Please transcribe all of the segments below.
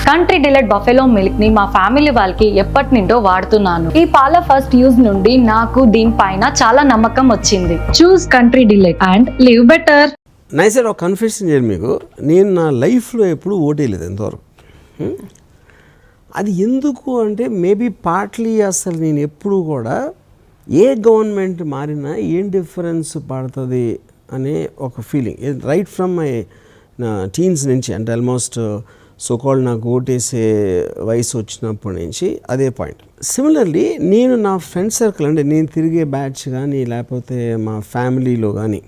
Country delight buffalo milk ని మా family వాళ్ళకి ఎప్పటి నుండో వాడుతున్నాను. ఈ పాల ఫస్ట్ యూజ్ నుండి నాకు దీనిపైన చాలా నమ్మకం వచ్చింది. Choose country delight and live better. Nice. ఒక కన్ఫెషన్ చేయండి మీకు, నేను నా లైఫ్లో ఎప్పుడు ఓటేయలేదు ఎంతవరకు. అది ఎందుకు అంటే మేబీ పార్ట్లీ అసలు నేను ఎప్పుడు కూడా ఏ గవర్నమెంట్ మారినా ఏం డిఫరెన్స్ పడుతుంది అనే ఒక feeling right from my teens నుంచి, అంటే ఆల్మోస్ట్ సోకాల్డ్ నాకు ఓటేసే వయసు వచ్చినప్పటి నుంచి అదే పాయింట్. సిమిలర్లీ నేను నా ఫ్రెండ్ సర్కిల్, అంటే నేను తిరిగే బ్యాచ్ కానీ లేకపోతే మా ఫ్యామిలీలో కానీ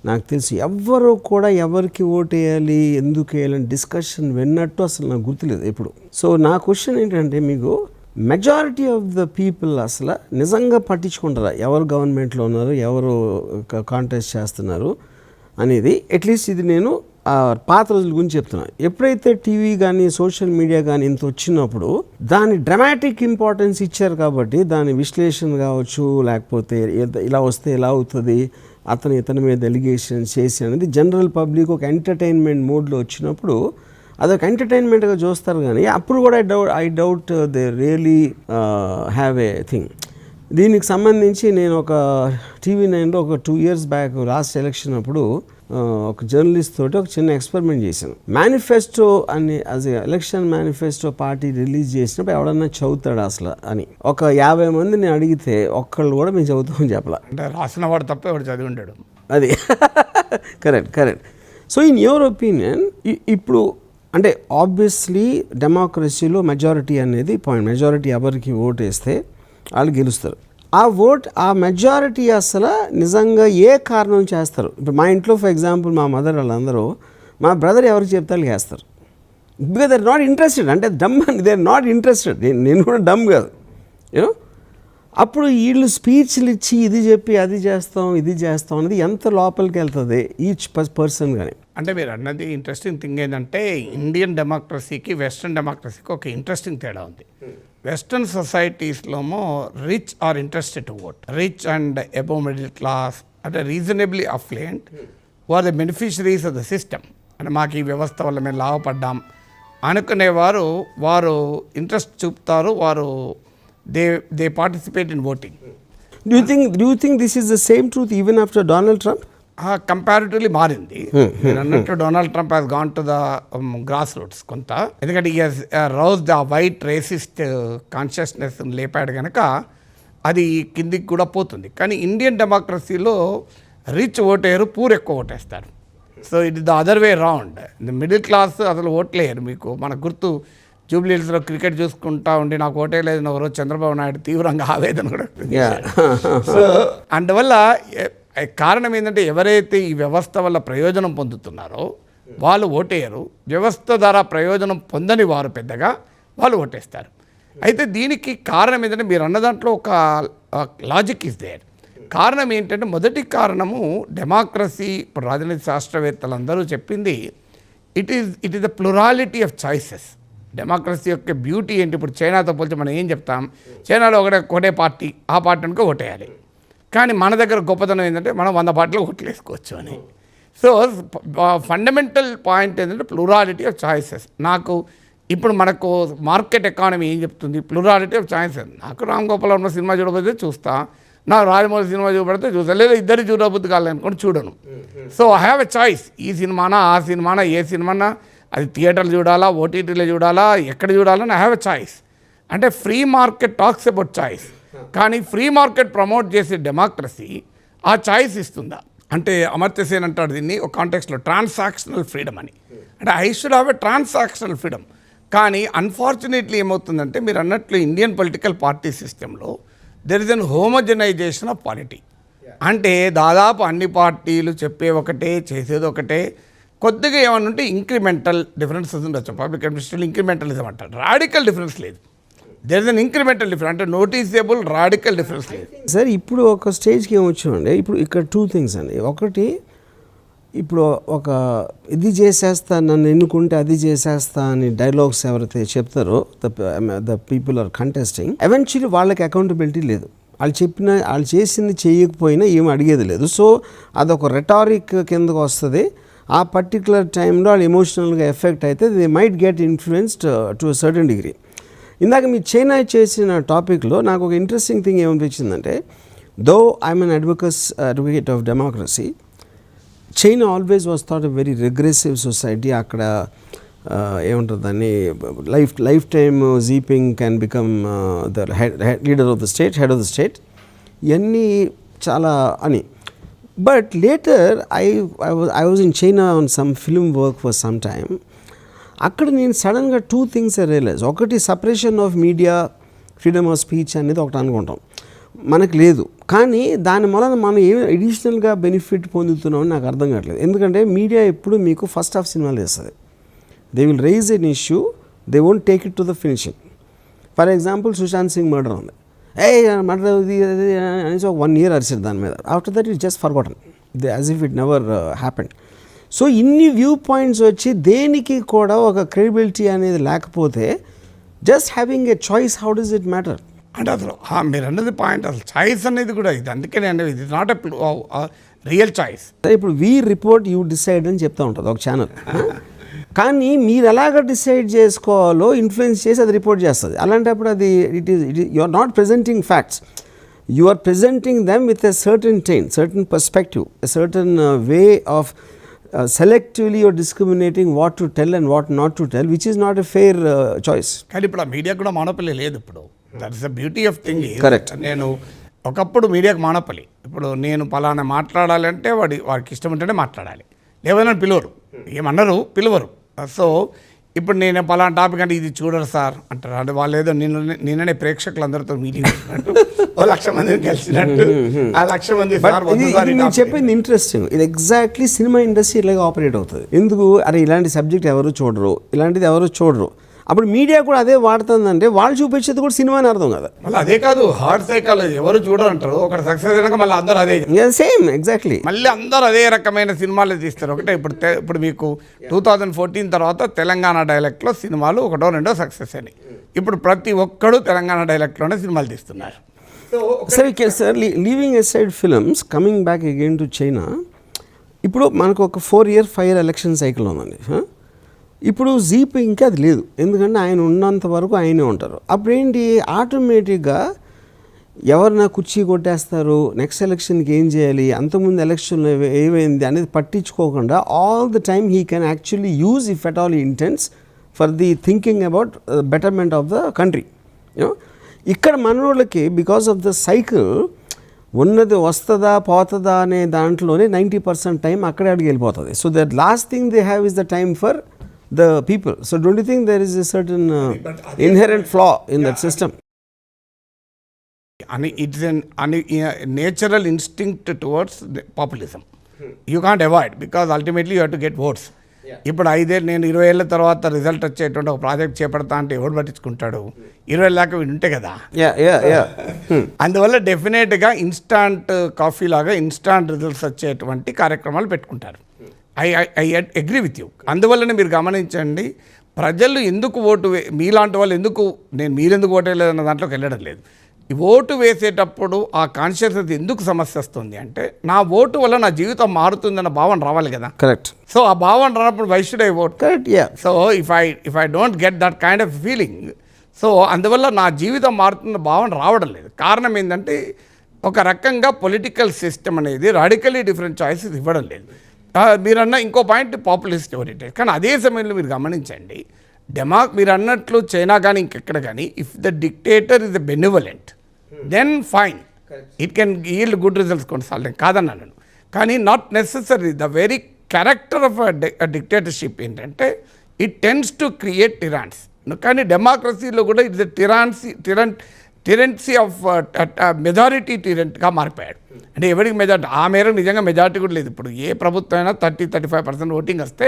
నాకు తెలిసి ఎవ్వరూ కూడా ఎవరికి ఓటేయాలి ఎందుకు వేయాలని డిస్కషన్ విన్నట్టు అసలు నాకు గుర్తులేదు ఎప్పుడు. సో నా క్వశ్చన్ ఏంటంటే, మీకు మెజారిటీ ఆఫ్ ద పీపుల్ అసలు నిజంగా పట్టించుకుంటారా ఎవరు గవర్నమెంట్లో ఉన్నారు, ఎవరు కాంటెస్ట్ చేస్తున్నారు అనేది? అట్లీస్ట్ ఇది నేను పాత రోజుల గురించి చెప్తున్నాను. ఎప్పుడైతే టీవీ కానీ సోషల్ మీడియా కానీ ఇంత వచ్చినప్పుడు దాని డ్రామాటిక్ ఇంపార్టెన్స్ ఇచ్చారు కాబట్టి దాని విశ్లేషణ కావచ్చు, లేకపోతే ఇలా వస్తే ఎలా అవుతుంది, ఇతని మీద ఎలిగేషన్ చేసి అనేది జనరల్ పబ్లిక్ ఒక ఎంటర్టైన్మెంట్ మోడ్లో వచ్చినప్పుడు అదొక ఎంటర్టైన్మెంట్గా చూస్తారు. కానీ అప్పుడు కూడా I doubt they really have a thing. దీనికి సంబంధించి నేను ఒక టీవీ 9లో ఒక 2 years బ్యాక్ లాస్ట్ ఎలక్షన్ అప్పుడు ఒక జర్నలిస్ట్ తోటి ఒక చిన్న ఎక్స్పెరిమెంట్ చేశాను. మేనిఫెస్టో అని ఎలక్షన్ మేనిఫెస్టో పార్టీ రిలీజ్ చేసినప్పుడు ఎవడన్నా చదువుతాడు అసలు అని ఒక 50 మందిని అడిగితే ఒక్కళ్ళు కూడా మేము చదువుతామని చెప్పాల. అంటే రాసిన వాడు తప్ప ఎవడు చదివి ఉంటాడు. అది correct. So in your opinion ఇప్పుడు అంటే ఆబ్వియస్లీ డెమోక్రసీలో మెజారిటీ అనేది పాయింట్. మెజారిటీ ఎవరికి ఓటు వేస్తే వాళ్ళు గెలుస్తారు. ఆ మెజారిటీ అసలు నిజంగా ఏ కారణం చేస్తారు? ఇప్పుడు మా ఇంట్లో ఫర్ ఎగ్జాంపుల్ మా మదర్ వాళ్ళందరూ మా బ్రదర్ ఎవరికి చెప్తారు చేస్తారు. Because they are not interested. అంటే డమ్ అని దే ఆర్ నాట్ ఇంట్రెస్టెడ్. నేను కూడా డమ్ కాదు, యూనో. అప్పుడు వీళ్ళు స్పీచ్లు ఇచ్చి ఇది చెప్పి అది చేస్తాం అనేది ఎంత లోపలికి వెళ్తుంది ఈచ్ పర్సన్ కానీ. అంటే మీరు అన్నది ఇంట్రెస్టింగ్ థింగ్ ఏంటంటే, ఇండియన్ డెమోక్రసీకి వెస్ట్రన్ డెమోక్రసీకి ఒక ఇంట్రెస్టింగ్ తేడా ఉంది. వెస్ట్రన్ సొసైటీస్లోమో rich are interested to vote. Rich and above middle class అంటే reasonably affluent are the beneficiaries of the system. అంటే మాకు ఈ వ్యవస్థ వల్ల మేము లాభపడ్డాం అనుకునేవారు వారు ఇంట్రెస్ట్ చూపుతారు, వారు they participate in voting. Do you think this is the same truth even after Donald Trump? Comparatively మారింది. మీరు అన్నట్టు Donald Trump has gone to the grass roots కొంత. ఎందుకంటే ఈ rose the white racist consciousness లేపాడు కనుక అది కిందికి కూడా పోతుంది. కానీ ఇండియన్ డెమోక్రసీలో రిచ్ ఓటేరు, పూర్ ఎక్కువ ఓటేస్తారు. So it is the other way round. Middle class అసలు ఓట్లేయరు. మీకు మనకు గుర్తు జూబ్లీ హిల్స్లో క్రికెట్ చూసుకుంటా ఉండి నాకు ఓటేయలేదు ఒకరోజు చంద్రబాబు నాయుడు తీవ్రంగా ఆవేదన కూడా. సో అందువల్ల కారణం ఏంటంటే, ఎవరైతే ఈ వ్యవస్థ వల్ల ప్రయోజనం పొందుతున్నారో వాళ్ళు ఓటేయరు. వ్యవస్థ ద్వారా ప్రయోజనం పొందని వారు పెద్దగా వాళ్ళు ఓటేస్తారు. అయితే దీనికి కారణం ఏంటంటే, మీరు అన్న దాంట్లో ఒక లాజిక్ ఇస్ దేర్. కారణం ఏంటంటే, మొదటి కారణము డెమోక్రసీ. ఇప్పుడు రాజనీతి శాస్త్రవేత్తలందరూ చెప్పింది it is the plurality of choices. Democracy యొక్క బ్యూటీ ఏంటి? ఇప్పుడు చైనాతో పోల్చి మనం ఏం చెప్తాం, చైనాలో ఒకటే పార్టీ, ఆ పార్టీ అనుకో ఓటేయాలి. కానీ మన దగ్గర గొప్పతనం ఏంటంటే మనం 100 పార్టీలో ఓట్లు వేసుకోవచ్చు అని. సో ఫండమెంటల్ పాయింట్ ఏంటంటే ప్లూరాలిటీ ఆఫ్ చాయిసెస్. నాకు ఇప్పుడు మనకు మార్కెట్ ఎకానమీ ఏం చెప్తుంది? Plurality of choices. నాకు రామ్ గోపాల్ వర్మ సినిమా చూడబోతే చూస్తా, నాకు రాజమౌళి సినిమా చూపడితే చూస్తా, లేదా ఇద్దరు చూడబుద్ధి కావాలనుకోండి చూడను. So I have a choice. ఈ సినిమానా ఆ సినిమానా, ఏ సినిమానా, అది థియేటర్లు చూడాలా, ఓటీటీలో చూడాలా, ఎక్కడ చూడాలని ఐ హ్యావ్ ఎ చాయిస్. అంటే free market talks about choice. కానీ ఫ్రీ మార్కెట్ ప్రమోట్ చేసే డెమోక్రసీ ఆ చాయిస్ ఇస్తుందా? అంటే అమర్త్య సేన్ అంటాడు దీన్ని ఒక కాంటెక్స్లో ట్రాన్సాక్షనల్ ఫ్రీడమ్ అని. అంటే I should have a transactional freedom. కానీ అన్ఫార్చునేట్లీ ఏమవుతుందంటే, మీరు అన్నట్లు ఇండియన్ పొలిటికల్ పార్టీ సిస్టంలో there is an homogenisation of polity. అంటే దాదాపు అన్ని పార్టీలు చెప్పే ఒకటే, చేసేది ఒకటే. కొద్దిగా ఏమన్నా ఉంటే ఇంక్రిమెంటల్ డిఫరెన్సెస్ ఉండొచ్చు. పబ్లిక్ అడ్మినిస్ట్రేషన్ ఇంక్రిమెంటలిజం అంటారు. రాడికల్ డిఫరెన్స్ లేదు. There is an incremental difference, అంటే నోటీసబుల్ రాడికల్ డిఫరెన్స్ లేదు. సార్ ఇప్పుడు ఒక స్టేజ్కి ఏమొచ్చామండి, ఇప్పుడు ఇక్కడ 2 things అండి. ఒకటి, ఇప్పుడు ఒక ఇది చేసేస్తా, నన్ను ఎన్నుకుంటే అది చేసేస్తా అని డైలాగ్స్ ఎవరైతే చెప్తారో the people are contesting, eventually వాళ్ళకి అకౌంటబిలిటీ లేదు. వాళ్ళు చేసింది చేయకపోయినా ఏమి అడిగేది లేదు. సో అదొక రెటారిక్ కిందకు వస్తుంది. ఆ పర్టికులర్ టైంలో వాళ్ళు ఎమోషనల్గా ఎఫెక్ట్ అయితే they might get influenced to a certain degree. ఇందాక మీ చైనా చేసిన టాపిక్లో నాకు ఒక ఇంట్రెస్టింగ్ థింగ్ ఏమనిపించిందంటే, though I'm an advocate of democracy, China always was thought a very regressive society. అక్కడ ఏముంటుంది దాన్ని life time Jinping can become the leader of the state, head of the state, ఇవన్నీ చాలా అని. But later I was in China on some film work for some time. అక్కడ నేను సడన్గా 2 things realise. ఒకటి, separation of media, freedom of speech అనేది ఒకటి అనుకుంటాం, మనకు లేదు. కానీ దాని వలన మనం ఏం అడిషనల్గా బెనిఫిట్ పొందుతున్నామని నాకు అర్థం కావట్లేదు. ఎందుకంటే మీడియా ఎప్పుడు మీకు ఫస్ట్ హాఫ్ సినిమాలు వేస్తుంది. They will raise an issue, they won't take it to the finishing. For example Sushant Singh murder ఉంది, మర్డర్ అనేసి ఒక 1 year అరిచారు దాని మీద. After that it just forgotten, as if it never happened. So ఇన్ని వ్యూ పాయింట్స్ వచ్చి దేనికి కూడా ఒక క్రెడిబిలిటీ అనేది లేకపోతే, just having a choice, how does it matter? అంటే అసలు మీరు అన్నది పాయింట్, అసలు చాయిస్ అనేది కూడా ఇది. అందుకే నేను ఇది నాట్ ఎ రియల్ చాయిస్. ఇప్పుడు వీ రిపోర్ట్ యూ డిసైడ్ అని చెప్తూ ఉంటుంది ఒక ఛానల్. కానీ మీరు ఎలాగ డిసైడ్ చేసుకోవాలో ఇన్ఫ్లుయెన్స్ చేసి అది రిపోర్ట్ చేస్తుంది. అలాంటప్పుడు అది you are not presenting facts, you are presenting them with a certain tinge, certain perspective, a certain way of selectively you're discriminating what to tell and what not to tell, which is not a fair choice. కానీ ఇప్పుడు ఆ media కూడా మానోపలి లేదు. ఇప్పుడు that is the beauty of thing. Correct. నేను ఒకప్పుడు మీడియాకి మానోపలి. ఇప్పుడు నేను పలానా మాట్లాడాలంటే వాడికి ఇష్టం ఉంటేనే మాట్లాడాలి, లేవని పిలవరు, ఏమన్నారు పిలవరు. సో ఇప్పుడు నేను పలానా టాపిక్ అంటే ఇది చూడరు సార్ అంటారు. అంటే వాళ్ళు ఏదో నిన్ననే ప్రేక్షకులందరితో మీటింగ్ పెట్టినట్టు 1,00,000 మందిని కలిసినట్టు, ఆ 1,00,000 మంది నేను చెప్పింది ఇంట్రెస్టింగ్. ఇది ఎగ్జాక్ట్లీ సినిమా ఇండస్ట్రీ ఇలాగే ఆపరేట్ అవుతుంది. ఎందుకు అరే ఇలాంటి సబ్జెక్ట్ ఎవరు చూడరు, ఇలాంటిది ఎవరు చూడరు, అప్పుడు మీడియా కూడా అదే వాడుతుందంటే వాళ్ళు చూపించేది కూడా సినిమా అని అర్థం కదా. మళ్ళీ అదే కాదు, హార్ట్ సైకాలజీ ఎవరు చూడరు అంటారు. ఒకటి సక్సెస్ అయినాక మళ్ళీ అందరూ అదే సేమ్ ఎగ్జాక్ట్లీ మళ్ళీ అందరూ అదే రకమైన సినిమాలు తీస్తారు. ఒకటే ఇప్పుడు మీకు 2014 తర్వాత తెలంగాణ డైలెక్ట్లో సినిమాలు 1 2 సక్సెస్ అయినాయి. ఇప్పుడు ప్రతి ఒక్కడు తెలంగాణ డైలెక్ట్లోనే సినిమాలు తీస్తున్నారు. Sir leaving aside films, coming back again to China, ఇప్పుడు మనకు ఒక 4 5 year ఎలక్షన్ సైకిల్ ఉందండి. ఇప్పుడు జీప్ ఇంకా అది లేదు, ఎందుకంటే ఆయన ఉన్నంత వరకు ఆయనే ఉంటారు. అప్పుడేంటి, ఆటోమేటిక్గా ఎవరినా కుర్చీ కొట్టేస్తారు, నెక్స్ట్ ఎలక్షన్కి ఏం చేయాలి, అంతకుముందు ఎలక్షన్లో ఏమైంది అనేది పట్టించుకోకుండా all the time he can actually use, if at all intense, for the thinking about betterment of the country. ఇక్కడ మనోళ్ళకి బికాస్ ఆఫ్ ద సైకిల్ ఉన్నది వస్తుందా పోతుందా అనే దాంట్లోనే 90% టైం అక్కడే అడిగి వెళ్ళిపోతుంది. So that last thing they have is the time for the people. So don't you think there is a certain inherent flaw in that system? And it's a natural instinct towards the populism. You can't avoid, because ultimately you have to get votes. ఇప్పుడు 5 ఏళ్ళు నేను 20 ఏళ్ళ తర్వాత result వచ్చేటువంటి ఒక project చేపడతా అంటే ఎవడు పట్టించుకుంటాడు? 20 ఏళ్ళ దాకా ఉంటే కదా. అందువల్ల డెఫినెట్గా ఇన్స్టాంట్ కాఫీ లాగా ఇన్స్టాంట్ రిజల్ట్స్ వచ్చేటువంటి కార్యక్రమాలు పెట్టుకుంటారు. I agree with you. అందువల్లనే మీరు గమనించండి, ప్రజలు ఎందుకు మీలాంటి వాళ్ళు ఎందుకు, మీరెందుకు ఓటు వేయలేదన్న దాంట్లోకి వెళ్ళడం లేదు. ఈ ఓటు వేసేటప్పుడు ఆ కాన్షియస్నెస్ ఎందుకు సమస్య వస్తుంది అంటే, నా ఓటు వల్ల నా జీవితం మారుతుందన్న భావన రావాలి కదా. కరెక్ట్. సో ఆ భావన రానప్పుడు why should I vote? Correct. So if I don't get that kind of feeling, so అందువల్ల నా జీవితం మారుతున్న భావన రావడం లేదు. కారణం ఏంటంటే, ఒక రకంగా పొలిటికల్ సిస్టమ్ అనేది రాడికలీ డిఫరెంట్ చాయిసెస్ ఇవ్వడం లేదు. మీరన్న ఇంకో పాయింట్ పాపులిస్ట్ ఓరియంటెడ్. కానీ అదే సమయంలో మీరు గమనించండి, మీరు అన్నట్లు చైనా కానీ ఇంకెక్కడ కానీ, if the dictator is the benevolent then fine, it can yield good results కొనసాగడం కాదన్నాను. కానీ not necessary. The very character of dictatorship ఏంటంటే, it tends to create tyrants. కానీ డెమోక్రసీలో కూడా ఇట్స్ టిరెన్సీ ఆఫ్ మెజారిటీ టిరెంట్గా మారిపోయాడు. అంటే ఎవరికి మెజారిటీ, ఆ మేరకు నిజంగా మెజారిటీ కూడా లేదు. ఇప్పుడు ఏ ప్రభుత్వం అయినా 30-35% ఓటింగ్ వస్తే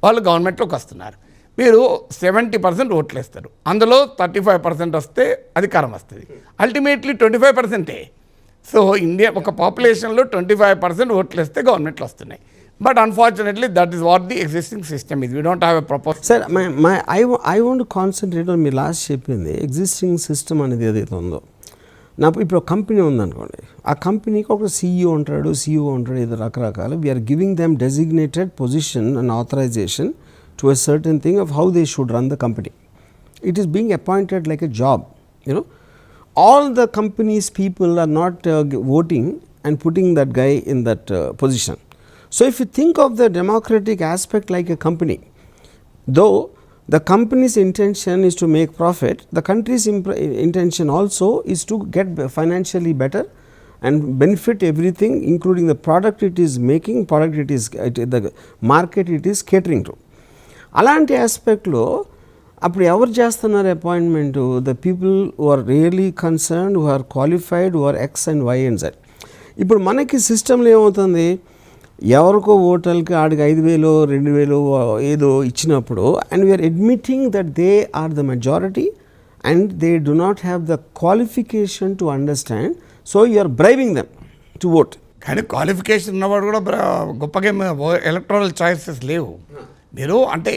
వాళ్ళు గవర్నమెంట్లోకి వస్తున్నారు. మీరు 70% ఓట్లు వేస్తారు, అందులో 35% వస్తే అధికారం వస్తుంది. అల్టిమేట్లీ 25%. సో ఇండియా ఒక పాపులేషన్లో 25% ఓట్లు వేస్తే గవర్నమెంట్లు వస్తున్నాయి. But unfortunately that is what the existing system is. We don't have a propose. Sir I want concentrate on me last చెప్పింది ఎగ్జిస్టింగ్ సిస్టమ్ అనేది ఏదైతే ఉందో, ఇప్పుడు ఒక కంపెనీ ఉందనుకోండి, ఆ కంపెనీకి ఒక CEO ఉంటాడు ఏదో రకరకాలు. We are giving them designated position and authorization to a certain thing of how they should run the company. It is being appointed like a job, you know. All the company's people are not voting and putting that guy in that position. So if you think of the democratic aspect like a company, though the company's intention is to make profit, the country's intention also is to get financially better and benefit everything, including the product it is making, the market it is catering to. అలాంటి ఆస్పెక్ట్లో అప్పుడు ఎవరు చేస్తున్నారు appointment? The people who are really concerned, who are qualified, who are X and Y and Z. ఇప్పుడు మనకి సిస్టంలో ఏమవుతుంది, ఎవరికో ఓటర్కి ఆడికి 5,000 2,000 ఏదో ఇచ్చినప్పుడు, and we're admitting that they are the majority and they do not have the qualification to understand, so you are bribing them to vote. కానీ qualification ఉన్నవాడు కూడా గొప్పగా ఎలక్ట్రల్ చాయిసెస్ లేవు. మీరు అంటే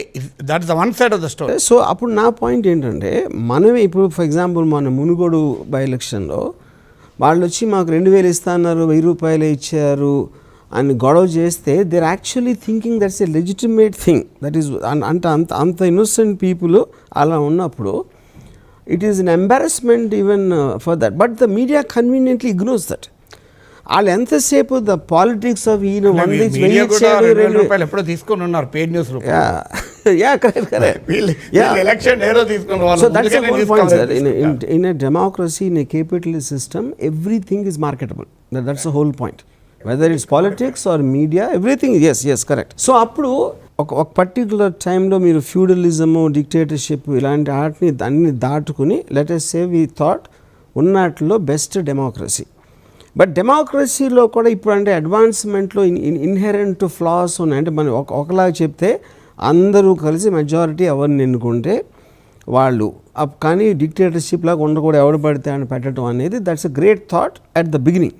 that is the one side of the story. So అప్పుడు నా point ఏంటంటే, మనమే ఇప్పుడు ఫర్ ఎగ్జాంపుల్ మన మునుగోడు బై ఎలక్షన్లో వాళ్ళు వచ్చి మాకు 2,000 ఇస్తా అన్నారు, 1,000 రూపాయలే ఇచ్చారు అని గొడవ చేస్తే, they are actually thinking that's a legitimate thing. That is అంత ఇన్నోసెంట్ పీపుల్ అలా ఉన్నప్పుడు it is an embarrassment even for that. But the media conveniently ignores that. వాళ్ళు ఎంతసేపు ద పాలిటిక్స్ ఆఫ్ ఈయన రూపాయలు ఎప్పుడో తీసుకొని ఉన్నారు paid news in a democracy, in a capitalist system, everything is marketable. That's the whole point. Whether it's politics or media, everything, yes, correct. So అప్పుడు ఒక particular టైంలో మీరు ఫ్యూడలిజము, డిక్టేటర్షిప్ ఇలాంటి ఆటని దాన్ని దాటుకుని let us say we thought ఉన్నట్లో best democracy. But డెమోక్రసీలో కూడా ఇప్పుడు అంటే అడ్వాన్స్మెంట్లో ఇన్హెరెంట్ ఫ్లాస్ ఉన్నాయి. అంటే మనం ఒకలాగా చెప్తే అందరూ కలిసి మెజారిటీ ఎవరిని ఎన్నుకుంటే వాళ్ళు, కానీ డిక్టేటర్షిప్ లాగా ఉండకూడదు, ఎవడు పడితే అని పెట్టడం అనేది that's a great thought at the beginning.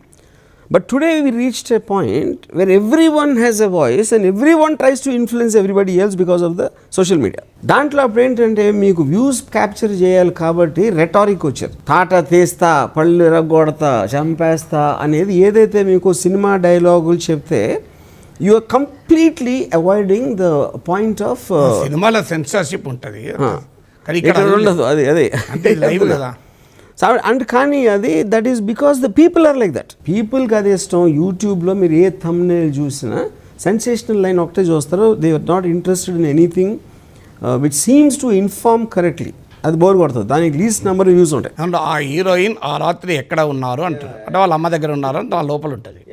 But today we reached a point where everyone has a voice and everyone tries to influence everybody else because of the social media. దాంట్లో అప్పుడు ఏంటంటే మీకు వ్యూస్ క్యాప్చర్ చేయాలి కాబట్టి rhetoric వచ్చారు. తాట తీస్తా, పళ్ళు ఎరగొడతా, చంపేస్తా అనేది ఏదైతే మీకు సినిమా డైలాగులు చెప్తే you are completely avoiding the point of సినిమాలో సెన్సార్షిప్ ఉంటుంది, ఉండదు. అదే అంటే లైవ్ కదా. అండ్ కానీ అది that is because the people are like that. పీపుల్కి అది ఇష్టం. యూట్యూబ్లో మీరు ఏ థంబ్నెయిల్ చూసినా సెన్సేషనల్ లైన్ ఒకటే చూస్తారు. They are not interested in anything which seems to inform correctly. అది బోర్ కొడుతుంది. దానికి లీస్ట్ నెంబర్ వ్యూస్ ఉంటాయి. అండ్ ఆ హీరోయిన్ ఆ రాత్రి ఎక్కడ ఉన్నారు అంటారు, అంటే వాళ్ళ అమ్మ దగ్గర ఉన్నారు అంటే వాళ్ళ లోపల ఉంటుంది.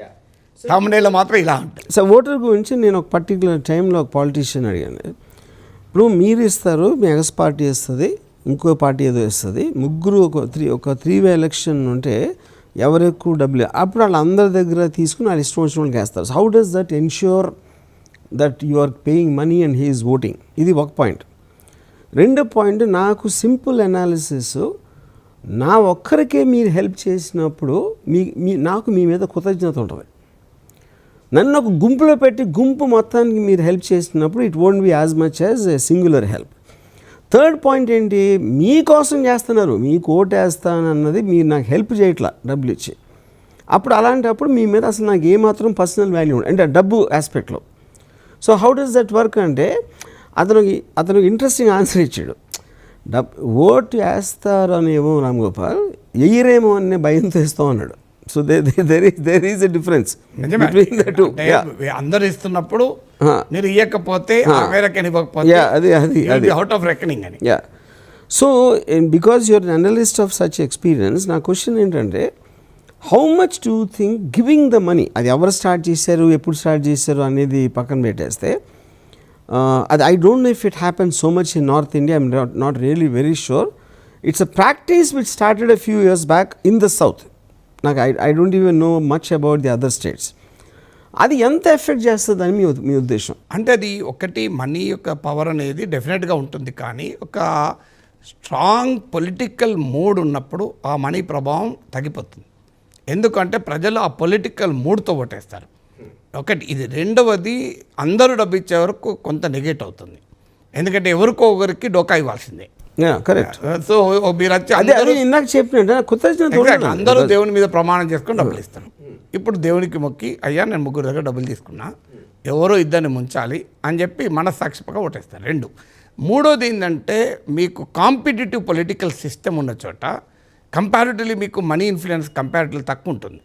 థంబ్నెయిల్ మాత్రం ఇలా ఉంటుంది. సో ఓటర్ గురించి నేను ఒక పర్టికులర్ టైంలో ఒక పాలిటీషియన్ అడిగాను. ఇప్పుడు మీరు ఇస్తారు, మీ ఎగస్ పార్టీ ఇస్తుంది, ఇంకో పార్టీ ఏదో ఇస్తుంది, ముగ్గురు ఒక 3-way ఎలక్షన్ ఉంటే ఎవరు ఎక్కువ డబ్బులు, అప్పుడు వాళ్ళందరి దగ్గర తీసుకుని వాళ్ళు ఇష్టం వచ్చిన వాళ్ళకి వేస్తారు. How does that ensure that you are paying money and he is voting? ఇది ఒక పాయింట్. రెండో పాయింట్, నాకు సింపుల్ అనాలిసిస్, నా ఒక్కరికే మీరు హెల్ప్ చేసినప్పుడు నాకు మీ మీద కృతజ్ఞత ఉంటుంది. నన్ను ఒక గుంపులో పెట్టి గుంపు మొత్తానికి మీరు హెల్ప్ చేసినప్పుడు it won't be as much as a singular help. Third point ఏంటి, మీకోసం చేస్తున్నారు, మీకు ఓటు వేస్తానన్నది మీరు నాకు హెల్ప్ చేయట్లా డబ్బులు ఇచ్చి. అప్పుడు అలాంటప్పుడు మీ మీద అసలు నాకు ఏమాత్రం పర్సనల్ వాల్యూ ఉండదు, అంటే డబ్బు ఆస్పెక్ట్లో. So how does that work అంటే అతను ఇంట్రెస్టింగ్ ఆన్సర్ ఇచ్చాడు. ఓటు వేస్తారు అనేమో రామ్ గోపాల్, ఎయ్యరేమో అనే భయంతో ఇస్తాం అన్నాడు. So there is a difference between the two. అందరు ఇస్తున్నప్పుడు మీరు ఇవ్వకపోతే అమెరికన్ ఇవ్వకపోతే అది అవుట్ ఆఫ్ రెకనింగ్ అని. So because your an analyst of such experience, నా క్వశ్చన్ ఏంటంటే, how much do think giving the money, అది ఎవరు స్టార్ట్ చేశారు, ఎప్పుడు స్టార్ట్ చేశారు అనేది పక్కన పెట్టేస్తే, అది I don't know if it happen so much in north India, I'm not really very sure. It's a practice which started a few years back in the south. నాకు I don't even know much about the other states. అది ఎంత effect చేస్తుందని మీ ఉద్దేశం? అంటే అది ఒకటి, money యొక్క power అనేది డెఫినెట్గా ఉంటుంది, కానీ ఒక స్ట్రాంగ్ పొలిటికల్ మూడ్ ఉన్నప్పుడు ఆ మనీ ప్రభావం తగ్గిపోతుంది. ఎందుకంటే ప్రజలు ఆ పొలిటికల్ మూడ్తో ఓటేస్తారు. ఒకటి ఇది. రెండవది, అందరూ డబ్బు ఇచ్చే వరకు కొంత నెగెట్ అవుతుంది, ఎందుకంటే ఎవరికో ఒకరికి డోకా ఇవ్వాల్సిందే. కరెక్ట్. సో మీరు వచ్చి అదే అదే ఇందాక చెప్పినట్టు కృతజ్ఞత Exactly. ఉండాలి. అందరూ దేవుని మీద ప్రమాణం చేసుకొని డబ్బులు ఇస్తారు. ఇప్పుడు దేవునికి మొక్కి అయ్యా నేను ముగ్గురు దగ్గర డబ్బులు తీసుకున్నా, ఎవరో ఇద్దరిని ముంచాలి అని చెప్పి మనస్సాక్షిపగా ఓటేస్తారు. 2. మూడోది ఏంటంటే మీకు కాంపిటేటివ్ పొలిటికల్ సిస్టమ్ ఉన్న చోట కంపారిటివ్లీ మీకు మనీ ఇన్ఫ్లుయెన్స్ కంపారిటివ్లీ తక్కువ ఉంటుంది.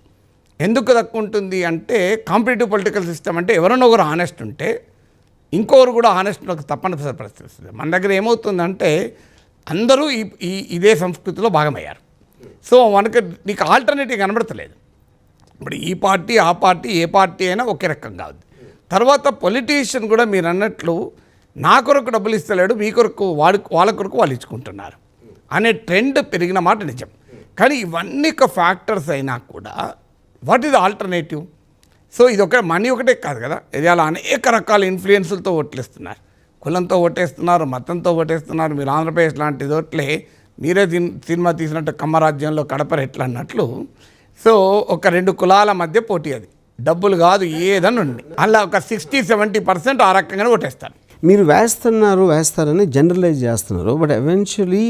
ఎందుకు తక్కువ ఉంటుంది అంటే కాంపిటేటివ్ పొలిటికల్ సిస్టమ్ అంటే ఎవరైనా ఒకరు ఆనెస్ట్ ఉంటే ఇంకొకరు కూడా ఆనెస్ట్ తప్పనిసరి పరిస్థితి వస్తుంది. మన దగ్గర ఏమవుతుందంటే అందరూ ఇదే సంస్కృతిలో భాగమయ్యారు. సో మనకు నీకు ఆల్టర్నేటివ్ కనబడతలేదు. ఇప్పుడు ఈ పార్టీ ఆ పార్టీ ఏ పార్టీ అయినా ఒకే రకం కాదు. తర్వాత పొలిటీషియన్ కూడా మీరు అన్నట్లు నా కొరకు డబ్బులు ఇస్తలేడు, మీ కొరకు వాళ్ళ కొరకు వాళ్ళు ఇచ్చుకుంటున్నారు అనే ట్రెండ్ పెరిగిన మాట నిజం. కానీ ఇవన్నీ ఫ్యాక్టర్స్ అయినా కూడా వాట్ ఈజ్ ఆల్టర్నేటివ్? సో ఇది మనీ ఒకటే కాదు కదా, ఇది అలా అనేక రకాల ఇన్ఫ్లుయెన్సులతో ఓట్లేస్తున్నారు. కులంతో ఓటేస్తున్నారు, మతంతో ఓటేస్తున్నారు. మీరు ఆంధ్రప్రదేశ్ లాంటి చోట్లే మీరే సినిమా తీసినట్టు కమ్మరాజ్యంలో కడప రెట్లు అన్నట్లు. సో ఒక 2 కులాల మధ్య పోటీ, అది డబ్బులు కాదు ఏదని ఉంది. అలా ఒక 60-70% ఆ రకంగానే ఓటేస్తారు. మీరు వేస్తారని జనరలైజ్ చేస్తున్నారు. But eventually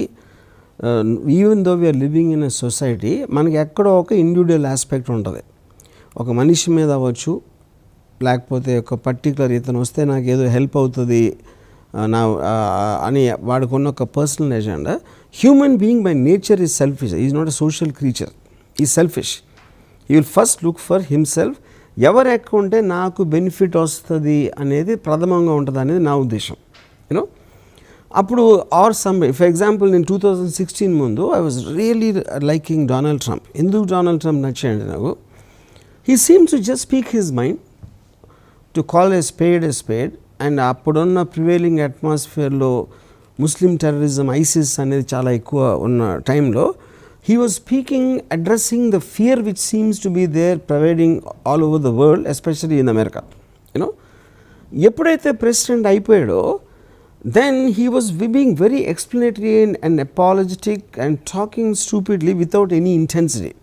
even though we are living in a society, మనకి ఎక్కడో ఒక ఇండివిజువల్ ఆస్పెక్ట్ ఉంటుంది. ఒక మనిషి మీద అవ్వచ్చు, లేకపోతే ఒక పర్టికులర్ ఇతను వస్తే నాకు ఏదో హెల్ప్ అవుతుంది అని వాడుకున్న ఒక personal agenda. Human being by nature is selfish, is not a social creature, is selfish. He will first look for himself. ఎవరు ఎక్కువ ఉంటే నాకు బెనిఫిట్ వస్తుంది అనేది ప్రథమంగా ఉంటుంది అనేది నా ఉద్దేశం. యూనో అప్పుడు ఫర్ ఎగ్జాంపుల్ నేను 2016 ముందు I was really liking Donald Trump. ఎందుకు డొనాల్డ్ ట్రంప్ నచ్చాయండి నాకు? He seems to just speak his mind, to call a spade. And అప్పుడున్న ప్రివైలింగ్ అట్మాస్ఫియర్లో ముస్లిం టెర్రరిజం, ఐసిస్ అనేది చాలా ఎక్కువ ఉన్న టైంలో he was speaking, addressing the fear which seems to be there pervading all over the world, especially in America. ఎప్పుడైతే president అయిపోయాడో then he was being very explanatory and apologetic and talking stupidly without any intensity.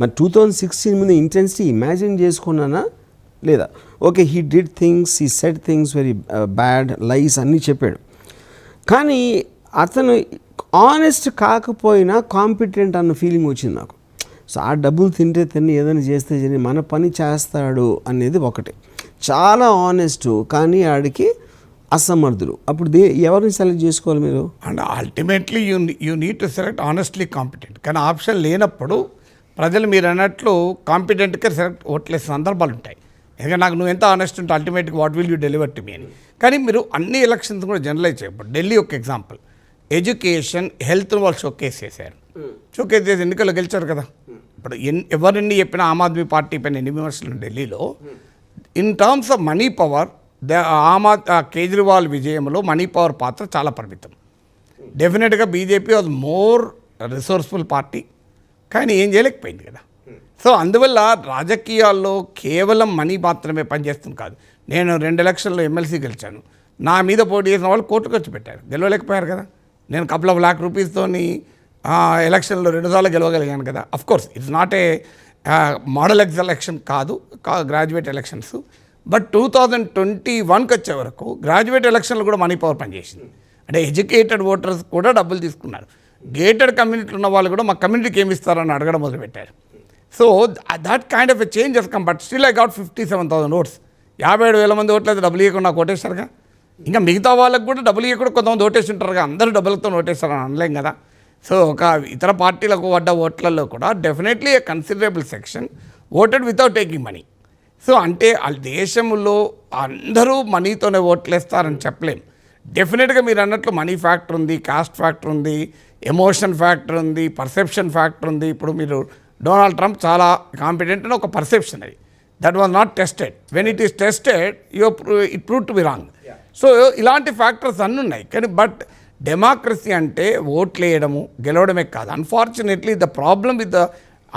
మరి 2016 ముందు intensity imagine చేసుకున్నానా లేదా? Okay, he did things, he said things very bad, lies అన్నీ చెప్పాడు. కానీ అతను honest కాకపోయినా competent అన్న ఫీలింగ్ వచ్చింది నాకు. సో ఆ డబ్బులు తిని ఏదైనా చేస్తే మన పని చేస్తాడు అనేది ఒకటి. చాలా ఆనెస్ట్, కానీ ఆడికి అసమర్థుడు. అప్పుడు ఎవరిని సెలెక్ట్ చేసుకోవాలి మీరు? And ultimately you need to select honestly competent. కానీ ఆప్షన్ లేనప్పుడు ప్రజలు మీరు అన్నట్లు కాంపిటెంట్గా సెలెక్ట్ ఓట్లేసే సందర్భాలు ఉంటాయి. ఎందుకంటే నాకు నువ్వు ఎంత ఆనెస్ట్ ఉంటే అల్టిమేట్గా what will you deliver to me అని. కానీ మీరు అన్ని ఎలక్షన్స్ కూడా జనరలైజ్ చేయకపోతే ఢిల్లీ ఒక ఎగ్జాంపుల్, ఎడ్యుకేషన్, హెల్త్ వాళ్ళు షోకేస్ చేశారు. షోకేస్ చేసి ఎన్నికల్లో గెలిచారు కదా. ఇప్పుడు ఎవరిని చెప్పినా ఆమ్ ఆద్మీ పార్టీ పైన ఎన్ని విమర్శలు ఢిల్లీలో. In terms of money power Kejriwal విజయంలో మనీ పవర్ పాత్ర చాలా పరిమితం. డెఫినెట్గా BJP was more resourceful party, కానీ ఏం చేయలేకపోయింది కదా. సో అందువల్ల రాజకీయాల్లో కేవలం మనీ మాత్రమే పనిచేస్తుంది కాదు. నేను 2 ఎలక్షన్లో ఎమ్మెల్సీ గెలిచాను, నా మీద పోటీ చేసిన వాళ్ళు కోర్టుకు వచ్చి పెట్టారు, గెలవలేకపోయారు కదా. నేను couple of lakh రూపీస్తోని ఎలక్షన్లో 2 సార్లు గెలవగలిగాను కదా. Of course it's not a model election కాదు, గ్రాడ్యుయేట్ ఎలక్షన్స్. బట్ 2021కి వచ్చే వరకు గ్రాడ్యుయేట్ ఎలక్షన్లు కూడా మనీ పవర్ పనిచేసింది. అంటే ఎడ్యుకేటెడ్ ఓటర్స్ కూడా డబ్బులు తీసుకున్నారు. గేటెడ్ కమ్యూనిటీలు ఉన్న వాళ్ళు కూడా మా కమ్యూనిటీకి ఏమి ఇస్తారని అడగడం మొదలుపెట్టారు. So that kind of a change has come. But still I got 57,000 votes. 57,000 మంది ఓట్లు అయితే డబ్బులు ఇవ్వకుండా కొట్టేశారుగా. ఇంకా మిగతా వాళ్ళకు కూడా డబ్బులు ఇవ్వకుండా కొంతమంది ఓటేసి ఉంటారుగా, అందరూ డబ్బులతో ఓటేస్తారని అనలేం కదా. సో ఒక ఇతర పార్టీలకు పడ్డ ఓట్లలో కూడా definitely a considerable section voted without taking money. So అంటే ఆ దేశంలో అందరూ మనీతోనే ఓట్లేస్తారని చెప్పలేం. డెఫినెట్గా మీరు అన్నట్లు మనీ ఫ్యాక్టర్ ఉంది, కాస్ట్ ఫ్యాక్టర్ ఉంది, ఎమోషన్ ఫ్యాక్టర్ ఉంది, పర్సెప్షన్ ఫ్యాక్టర్ ఉంది. ఇప్పుడు మీరు డొనాల్డ్ ట్రంప్ చాలా కాంపిటెంట్ అని ఒక పర్సెప్షన్, అది that was not tested. When it is tested it prove to be wrong. So ఇలాంటి ఫ్యాక్టర్స్ అన్నీ ఉన్నాయి. కానీ బట్ డెమోక్రసీ అంటే ఓట్లు వేయడము గెలవడమే కాదు. Unfortunately the problem with the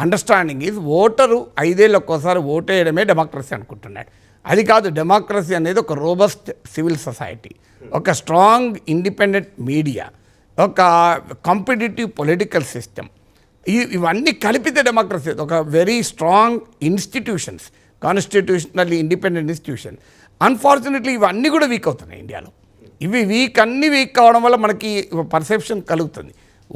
understanding is voter 5 ఏళ్ళకి ఒకసారి ఓటు వేయడమే డెమోక్రసీ అనుకుంటున్నాడు. అది కాదు. డెమోక్రసీ అనేది ఒక రోబస్ట్ సివిల్ సొసైటీ, ఒక స్ట్రాంగ్ ఇండిపెండెంట్ మీడియా, ఒక కాంపిటేటివ్ పొలిటికల్ సిస్టమ్, ఇవన్నీ కలిపితే డెమోక్రసీ. ఒక very strong institutions, constitutionally independent institution. Unfortunately ఇవన్నీ కూడా వీక్ అవుతున్నాయి ఇండియాలో. ఇవి అన్ని వీక్ కావడం వల్ల మనకి పర్సెప్షన్ కలుగుతుంది.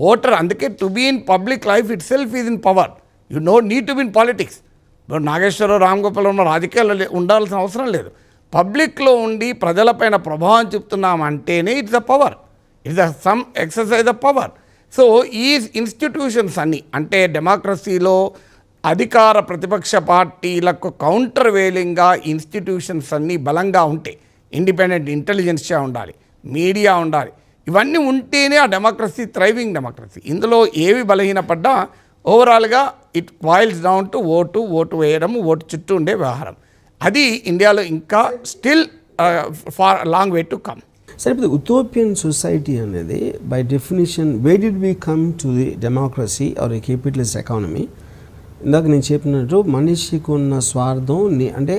ఓటర్ అందుకే to be in public life itself is in power. You need to be in politics. ఇప్పుడు నాగేశ్వరరావు, రామ్ గోపాల్ ఉన్న రాజకీయాల్లో ఉండాల్సిన అవసరం లేదు. పబ్లిక్లో ఉండి ప్రజలపైన ప్రభావం చూపుతున్నామంటేనే it's a power, it's a some exercise of power. So ఈ ఇన్స్టిట్యూషన్స్ అన్నీ అంటే డెమోక్రసీలో అధికార ప్రతిపక్ష పార్టీలకు కౌంటర్ వేలింగ్గా ఇన్స్టిట్యూషన్స్ అన్నీ బలంగా ఉంటాయి. ఇండిపెండెంట్ ఇంటెలిజెన్స్గా ఉండాలి, మీడియా ఉండాలి. ఇవన్నీ ఉంటేనే ఆ డెమోక్రసీ థ్రైవింగ్ డెమోక్రసీ. ఇందులో ఏవి బలహీనపడ్డా ఓవరాల్గా it boils down to vote వేయడం, ఓటు చుట్టూ ఉండే వ్యవహారం. అది ఇండియాలో ఇంకా still far long way to come. సరే, ఇప్పుడు ఉటోపియన్ సొసైటీ అనేది by definition way did we come to the democracy or a capitalist economy? ఇందాక నేను చెప్పినట్టు మనిషికి ఉన్న స్వార్థం అంటే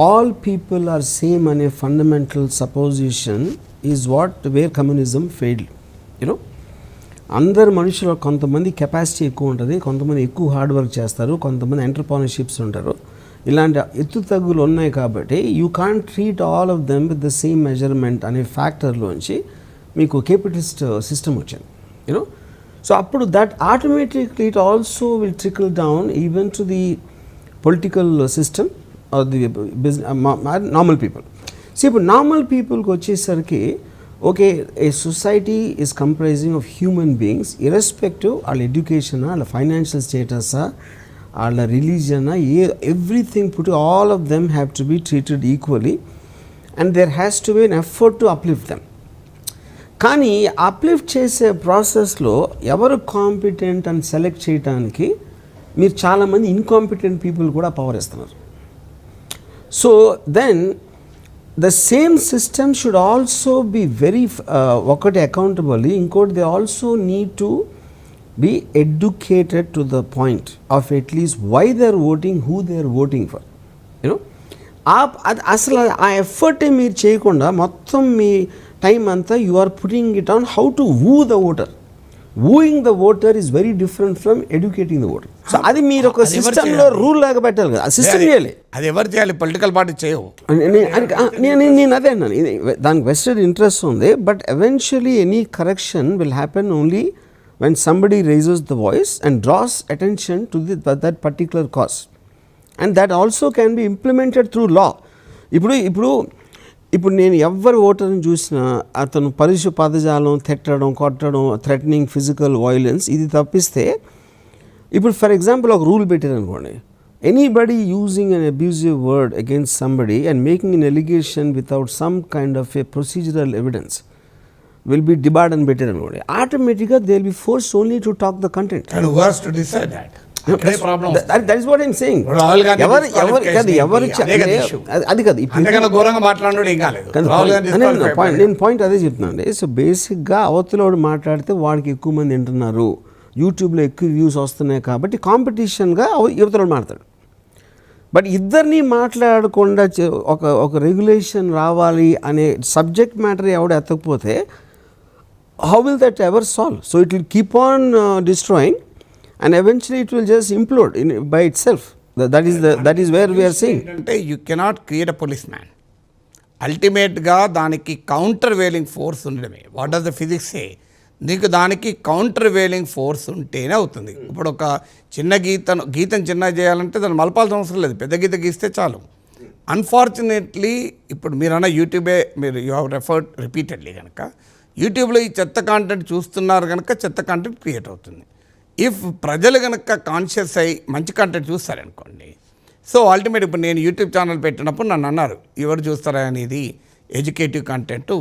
ఆల్ పీపుల్ ఆర్ సేమ్ అనే fundamental supposition is what where communism failed. You know, అందరు మనుషులు కొంతమంది కెపాసిటీ ఎక్కువ ఉంటుంది, కొంతమంది ఎక్కువ హార్డ్ వర్క్ చేస్తారు, కొంతమంది ఎంటర్ప్రెన్యూర్షిప్స్ ఉంటారు. ఇలాంటి ఎత్తు తగ్గులు ఉన్నాయి కాబట్టి you can't treat all of them with the same measurement అనే ఫ్యాక్టర్లోంచి మీకు కేపిటలిస్ట్ సిస్టమ్ వచ్చింది. యూనో, సో అప్పుడు that automatically it also will trickle down even to the political system or the normal people. So ఇప్పుడు normal పీపుల్కి వచ్చేసరికి okay, a society is comprising of human beings irrespective వాళ్ళ ఎడ్యుకేషనా, వాళ్ళ ఫైనాన్షియల్ స్టేటసా, వాళ్ళ రిలీజనా, everything put all of them have to be treated equally and there has to be an effort to uplift them. కానీ అప్లిఫ్ట్ చేసే ప్రాసెస్లో ఎవరు కాంపిటెంట్ అని సెలెక్ట్ చేయడానికి మీరు చాలామంది ఇన్కాంపిటెంట్ పీపుల్ కూడా పవర్ ఇస్తున్నారు. So then the same system should also be very ఒకటి అకౌంటబుల్, ఇంకోటి they also need to be educated to the point of at least why they are voting, who they are voting for. You know, అసలు ఆ effort మీరు చేయకుండా మొత్తం మీ time అంతా you are putting it on how to woo the voter. Wooing the voter is very different from educating the voter. So అది మీరు ఒక సిస్టంలో రూల్ లాగా పెట్టాలి కదా, ఆ సిస్టమ్ చేయాలి. అది ఎవరు చేయాలి? పొలిటికల్ పార్టీ చేయవు. నేను అదే అన్నాను, దానికి వెస్టెడ్ ఇంట్రెస్ట్ ఉంది. But eventually any correction will happen only when somebody raises the voice and draws attention to that particular cause, and that also can be implemented through law. ఇప్పుడు నేను ఎవరు ఓటర్ని చూసినా అతను పరుష పదజాలం, తిట్టడం, కొట్టడం, థ్రెటనింగ్, ఫిజికల్ వైలెన్స్ ఇది తప్పిస్తే, ఇప్పుడు ఫర్ ఎగ్జాంపుల్ ఒక రూల్ పెట్టారనుకోండి, anybody using an abusive word against somebody and making an allegation without some kind of a procedural evidence will be debarred and better అనుకోండి, ఆటోమేటిక్గా they will be force only to talk the content. And who has to decide that? That is what I'm saying. అది కాదు నేను point అదే చెప్తున్నాను. So బేసిక్గా అవతలోడు మాట్లాడితే వాడికి ఎక్కువ మంది వింటున్నారు, యూట్యూబ్లో ఎక్కువ వ్యూస్ వస్తున్నాయి కాబట్టి కాంపిటీషన్గా యువతలోడు మాట్లాడతాడు. బట్ ఇద్దరిని మాట్లాడకుండా ఒక రెగ్యులేషన్ రావాలి అనే సబ్జెక్ట్ మ్యాటర్ ఎవడు ఎత్తకపోతే how will that ever solve? So it will keep on destroying and eventually it will just implode by itself. That is where we are saying. అంటే you cannot create a policeman. అల్టిమేట్గా దానికి counter వేలింగ్ force ఉండడమే. What does the physics సే? నీకు దానికి counter వేలింగ్ force ఉంటేనే అవుతుంది. ఇప్పుడు ఒక చిన్న గీతం చిన్న చేయాలంటే దాన్ని మలపాల్సిన అవసరం లేదు, పెద్ద గీత గీస్తే చాలు. అన్ఫార్చునేట్లీ ఇప్పుడు మీరన్న యూట్యూబే, మీరు యూ హ్యావ్ రెఫర్డ్ రిపీటెడ్లీ కనుక యూట్యూబ్లో ఈ చెత్త కాంటెంట్ చూస్తున్నారు కనుక చెత్త కాంటెంట్ క్రియేట్ అవుతుంది. ఇఫ్ ప్రజలు కనుక కాన్షియస్ అయ్యి మంచి కాంటెంట్ చూస్తారనుకోండి, సో అల్టిమేట్ ఇప్పుడు నేను యూట్యూబ్ ఛానల్ పెట్టినప్పుడు నన్ను అన్నారు, ఎవరు చూస్తారా అనేది ఎడ్యుకేటివ్ కంటెంట్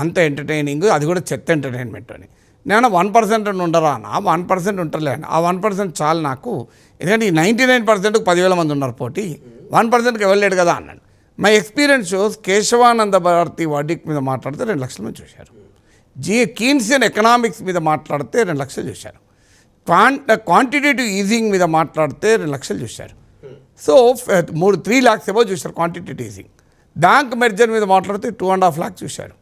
అంత ఎంటర్టైనింగ్, అది కూడా చెత్త ఎంటర్టైన్మెంట్ అని. నేను 1% అని ఉండరా అన్న, 1% ఉంటారులే అని. ఆ 1% చాలు నాకు, ఎందుకంటే ఈ 99%కు 10,000 మంది ఉన్నారు పోటీ, 1%కి వెళ్ళలేడు కదా అన్నాడు. My experience shows Kesavananda Bharati verdict మీద మాట్లాడితే 2 లక్షల మంది చూశారు. కీన్సియన్ ఎకనామిక్స్ మీద మాట్లాడితే 2 లక్షలు చూశారు. క్వాంటిటేటివ్ ఈజింగ్ మీద మాట్లాడితే 2 లక్షలు చూశారు. సో 3 lakhs ఏమో చూశారు క్వాంటిటేటివ్ ఈజింగ్. బ్యాంక్ మెర్జర్ మీద మాట్లాడితే 2.5 lakhs చూశారు.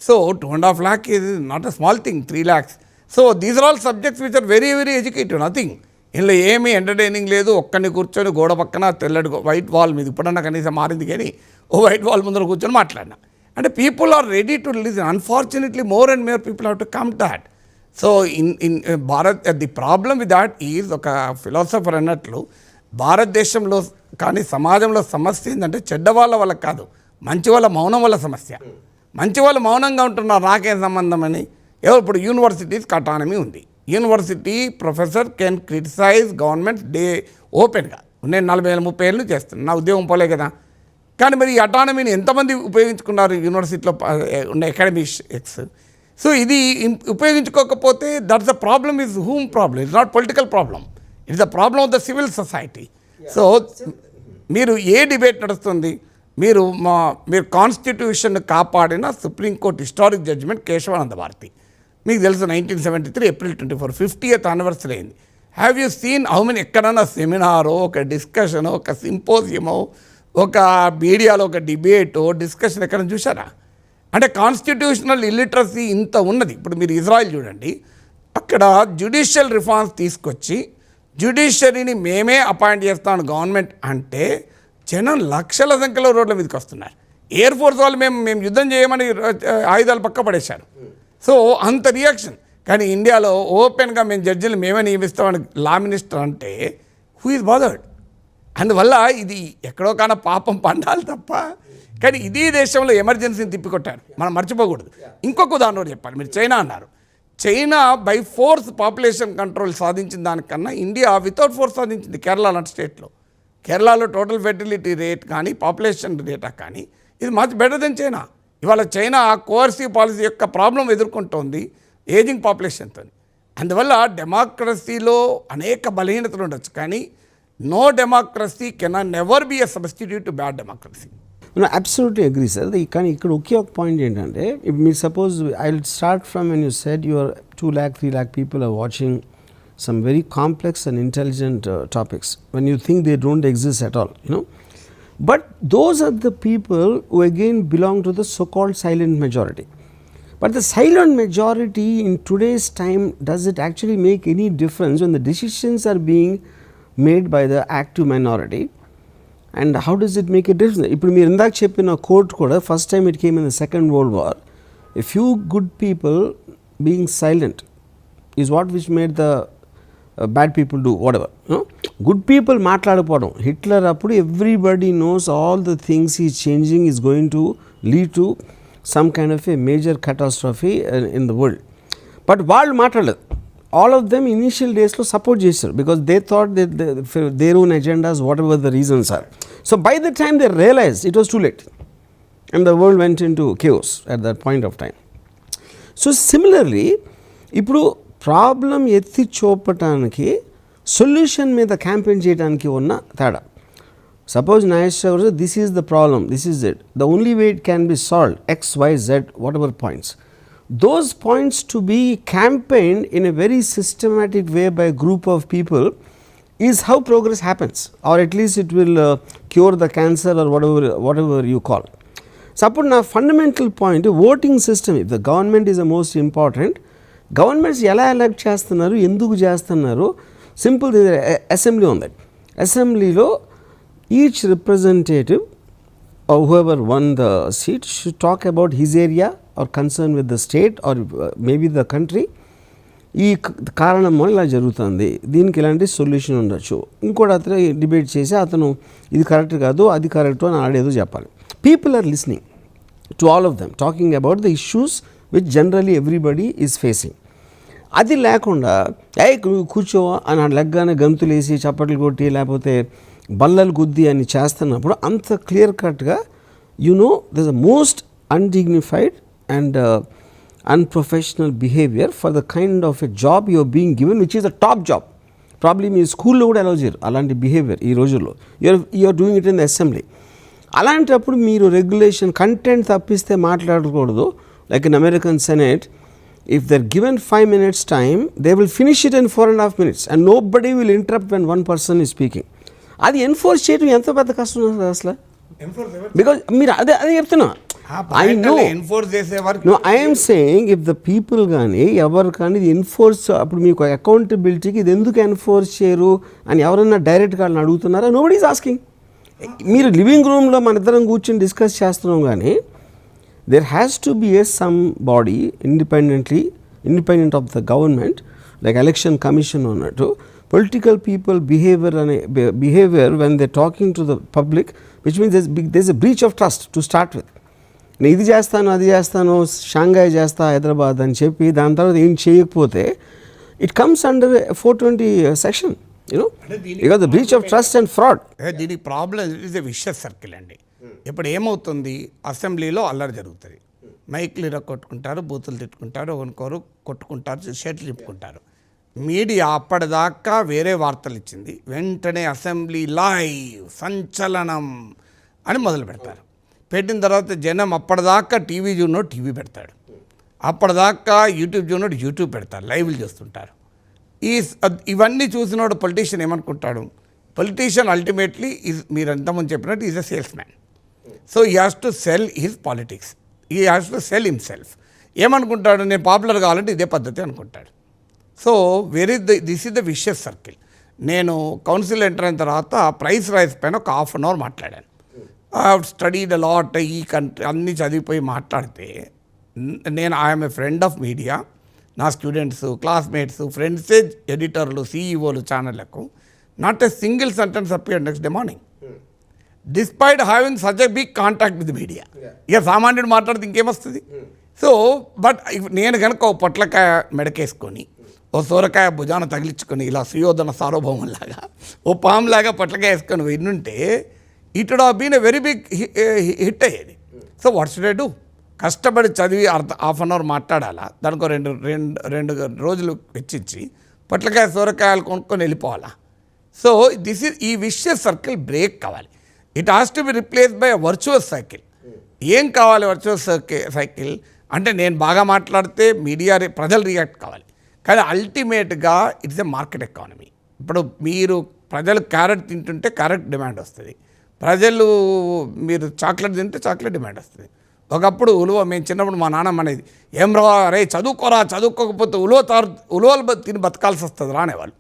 So 2.5 lakh is not a small thing, 3 lakhs. So these are all subjects which are very very educative, nothing. ఇందులో ఏమీ ఎంటర్టైనింగ్ లేదు. ఒక్కడిని కూర్చొని గోడ పక్కన తెల్లటి వైట్ వాల్ మీద, ఇప్పుడన్నా కనీసం మారింది కానీ ఓ వైట్ వాల్ ముందర కూర్చొని మాట్లాడినా. అంటే people are ready to listen. Unfortunately more and more people have to come that. So in Bharat the problem with that is, ఒక ఫిలాసఫర్ అన్నట్లు, భారతదేశంలో కానీ సమాజంలో సమస్య ఏంటంటే చెడ్డవాళ్ళ వల్ల కాదు, మంచి వాళ్ళ మౌనం వల్ల సమస్య. మంచి వాళ్ళు మౌనంగా ఉంటున్నారు, నాకేం సంబంధం అని. ఇప్పుడు యూనివర్సిటీస్కి అటానమీ ఉంది. University professor can criticize government ఓపెన్గా. నేను 40-30 ఏళ్ళు చేస్తున్నాను, నా ఉద్యోగం పోలే కదా. కానీ మరి ఈ అటానమీని ఎంతమంది ఉపయోగించుకున్నారు యూనివర్సిటీలో ఉన్న అకాడమిక్స్? సో ఇది ఉపయోగించుకోకపోతే that's the problem. Is whom problem, it's not political problem, it's the problem of the civil society. So మీరు ఏ డిబేట్ నడుస్తుంది? మీరు కాన్స్టిట్యూషన్ కాపాడిన supreme court historic judgment Kesavananda Bharati, మీకు తెలుసు 1973 ఏప్రిల్ 24 50th యానివర్సరీ అయింది. Have you seen how many ఎక్కడన్నా సెమినారో, ఒక డిస్కషనో, ఒక సింపోజియమో, ఒక మీడియాలో ఒక డిబేటో డిస్కషన్ ఎక్కడ చూసారా? అంటే కాన్స్టిట్యూషనల్ ఇల్లిటరసీ ఇంత ఉన్నది. ఇప్పుడు మీరు ఇజ్రాయిల్ చూడండి, అక్కడ జ్యుడిషియల్ రిఫార్మ్స్ తీసుకొచ్చి జ్యుడిషియరీని మేమే అపాయింట్ చేస్తాం గవర్నమెంట్ అంటే జనం లక్షల సంఖ్యలో రోడ్ల మీదకి వస్తున్నారు. ఎయిర్ ఫోర్స్ వాళ్ళు మేము యుద్ధం చేయమని ఆయుధాలు పక్క పడేశారు. సో అంత రియాక్షన్. కానీ ఇండియాలో ఓపెన్గా మేము జడ్జిలు మేమే నియమిస్తామని లా మినిస్టర్ అంటే హూ ఈజ్ బాదర్డ్? అందువల్ల ఇది ఎక్కడో కాన పాపం పండాలి తప్ప. కానీ ఇదే దేశంలో ఎమర్జెన్సీని తిప్పికొట్టారు, మనం మర్చిపోకూడదు. ఇంకొక ఉదాహరణ చెప్పాలి, మీరు చైనా అన్నారు. China by force population control సాధించిన దానికన్నా ఇండియా వితౌట్ ఫోర్స్ సాధించింది. కేరళ లాంటి స్టేట్లో, కేరళలో టోటల్ ఫెర్టిలిటీ రేట్ కానీ పాపులేషన్ రేటా కానీ ఇది మచ్ బెటర్ దెన్ చైనా. ఇవాళ చైనా కోర్సివ్ పాలసీ యొక్క ప్రాబ్లం ఎదుర్కొంటోంది ఏజింగ్ పాపులేషన్తో. అందువల్ల డెమోక్రసీలో అనేక బలహీనతలు ఉండొచ్చు, కానీ no democracy can never be a substitute to bad democracy. No, absolutely agree, sir. కానీ ఇక్కడ ఒకే ఒక పాయింట్ ఏంటంటే, మీరు suppose I will start from when you said your 2 lakh 3 lakh people are watching some very complex and intelligent topics when you think they don't exist at all, you know. But those are the people who again belong to the so-called silent majority. But the silent majority in today's time, does it actually make any difference when the decisions are being made by the active minority? And how does it make a difference? ఇప్పుడు మీరు ఇందాక చెప్పిన court కూడా first time it came in the second world war. A few good people being silent is what which made the bad people do whatever. Good people మాట్లాడకపోవడం. Hitler అప్పుడు everybody knows all the things is changing is going to lead to some kind of a major catastrophe in the world. But వాళ్ళు మాట్లాడలేదు. All of them initial డేస్లో support చేశారు because they thought their own agendas whatever the reasons are. So by the time they realise it was too late and the world went into chaos at that point of time. So similarly ఇప్పుడు problem ఎత్తి చూపటానికి solution మీద campaign చేయడానికి ఉన్న తేడా. Suppose Nageswara this is the problem, this is it, the only way it can be solved XYZ whatever points. Those points to be campaigned in a very systematic way by a group of people is how progress happens, or at least it will cure the cancer or whatever you call. Suppose now fundamental point, voting system, if the government is the most important, governments ఎలా elect చేస్తున్నారు, ఎందుకు చేస్తున్నారు, simple assembly ఉంది. అసెంబ్లీలో each representative or whoever won the seat should talk about his area or concern with the state or maybe the country. ఈ కారణం ఇలా జరుగుతుంది, దీనికి ఇలాంటి సొల్యూషన్ ఉండొచ్చు. ఇంకోటి అతను డిబేట్ చేసి అతను ఇది కరెక్ట్ కాదు అది కరెక్ట్ అని ఆడేదో చెప్పాలి. People are listening to all of them talking about the issues which generally everybody is facing. అది లేకుండా కూర్చో అని లెగ్గానే గంతులేసి చప్పట్లు కొట్టి లేకపోతే బల్లలు గుద్ది అని చేస్తున్నప్పుడు అంత క్లియర్ కట్గా you know this the most undignified and unprofessional behaviour for the kind of a job you're being given which is the top job. Probably మీ స్కూల్లో కూడా అలౌ చేయరు అలాంటి బిహేవియర్ ఈ రోజుల్లో. You're doing it in the assembly. అలాంటప్పుడు మీరు regulation content తప్పిస్తే మాట్లాడకూడదు. Like in American senate, if they're given 5 minutes time, they will finish it in 4.5 minutes and nobody will interrupt when one person is speaking. అది enforce చేయడం ఎంత పెద్ద కష్టం అసలు. బికాజ్ మీరు అదే చెప్తున్నా. I know I'm saying if the people కానీ ఎవరు కానీ ఇది ఎన్ఫోర్స్, అప్పుడు మీకు అకౌంటబిలిటీకి ఇది ఎందుకు ఎన్ఫోర్స్ చేయరు అని ఎవరన్నా డైరెక్ట్గా వాళ్ళని అడుగుతున్నారా? Nobody is asking. మీరు లివింగ్ రూమ్లో మన ఇద్దరం కూర్చొని డిస్కస్ చేస్తున్నాం కానీ there has to be some body independent of the government, like election commission ఉన్నట్టు political people behavior when they're talking to the public, which means there's a breach of trust to start with. నేను ఇది చేస్తాను అది చేస్తాను Shanghai చేస్తా హైదరాబాద్ అని చెప్పి దాని తర్వాత ఏం చేయకపోతే it comes under 420 section, because the breach of trust and fraud. దీనికి problem is a vicious circle అండి. ఇప్పుడు ఏమవుతుంది, అసెంబ్లీలో అల్లరి జరుగుతుంది, మైక్లు కొట్టుకుంటారు, బూతులు తిట్టుకుంటారు, ఒకరికొరు కొట్టుకుంటారు, షర్ట్లు తిప్పుకుంటారు. మీడియా అప్పటిదాకా వేరే వార్తలు ఇచ్చింది, వెంటనే అసెంబ్లీ లైవ్ సంచలనం అని మొదలు పెడతారు. పెట్టిన తర్వాత జనం అప్పటిదాకా టీవీ చూడనోడు టీవీ పెడతాడు, అప్పటిదాకా యూట్యూబ్ చూడనోడు యూట్యూబ్ పెడతారు, లైవ్లు చేస్తుంటారు. ఇవన్నీ చూసినోడు పొలిటీషియన్ ఏమనుకుంటాడు, పొలిటీషియన్ అల్టిమేట్లీ మీరు ఎంతమంది చెప్పినట్టు is a sales man. So he has to cell his politics, he has to cell himself. ఏమనుకుంటాడు, నేను పాపులర్ కావాలంటే ఇదే పద్ధతి అనుకుంటాడు. So this is the vicious circle. నేను కౌన్సిల్ ఎంటర్ అయిన తర్వాత ప్రైస్ రైస్ పైన ఒక ½ అన్ అవర్ మాట్లాడాను. I have studied a lot, ఈ కంట్రీ అన్నీ చదివిపోయి మాట్లాడితే నేను I'm a friend of media. నా స్టూడెంట్స్, క్లాస్మేట్స్, ఫ్రెండ్సే ఎడిటర్లు, సీఈఓలు ఛానళ్లకు not a single sentence appeared next day morning, despite having such a big contact with media. ఇక సామాన్యుడు మాట్లాడితే ఇంకేమొస్తుంది. సో బట్ నేను కనుక ఓ పొట్లకాయ మెడకేసుకొని, ఓ సోరకాయ భుజాన తగిలించుకొని, ఇలా సుయోధన సార్వభౌమంలాగా ఓ పాములాగా పొట్లకాయ వేసుకొని విన్నుంటే it would have been a very big hit అయ్యేది. So what should I do? కష్టపడి చదివి ½ అన్ అవర్ మాట్లాడాలా, దానికో రెండు రోజులు వెచ్చించి పొట్లకాయ సోరకాయలు కొనుక్కొని వెళ్ళిపోవాలా? సో ఈ విషయస్ సర్కిల్ బ్రేక్ కావాలి. It has to be replace by a virtuous cycle. ఏం కావాలి వర్చువస్ సైకిల్ అంటే, నేను బాగా మాట్లాడితే మీడియా ప్రజలు రియాక్ట్ కావాలి, కానీ అల్టిమేట్గా ఇట్స్ ఎ మార్కెట్ ఎకానమీ. ఇప్పుడు మీరు ప్రజలు క్యారెట్ తింటుంటే క్యారెట్ డిమాండ్ వస్తుంది, ప్రజలు మీరు చాక్లెట్ తింటే చాక్లెట్ డిమాండ్ వస్తుంది. ఒకప్పుడు ఉలువ, మేము చిన్నప్పుడు మా నాన్నమ్మ అనేది, ఏం రా రే చదువుకోరా, చదువుకోకపోతే ఉలువలు తిని బతకాల్సి వస్తుంది రానేవాళ్ళు.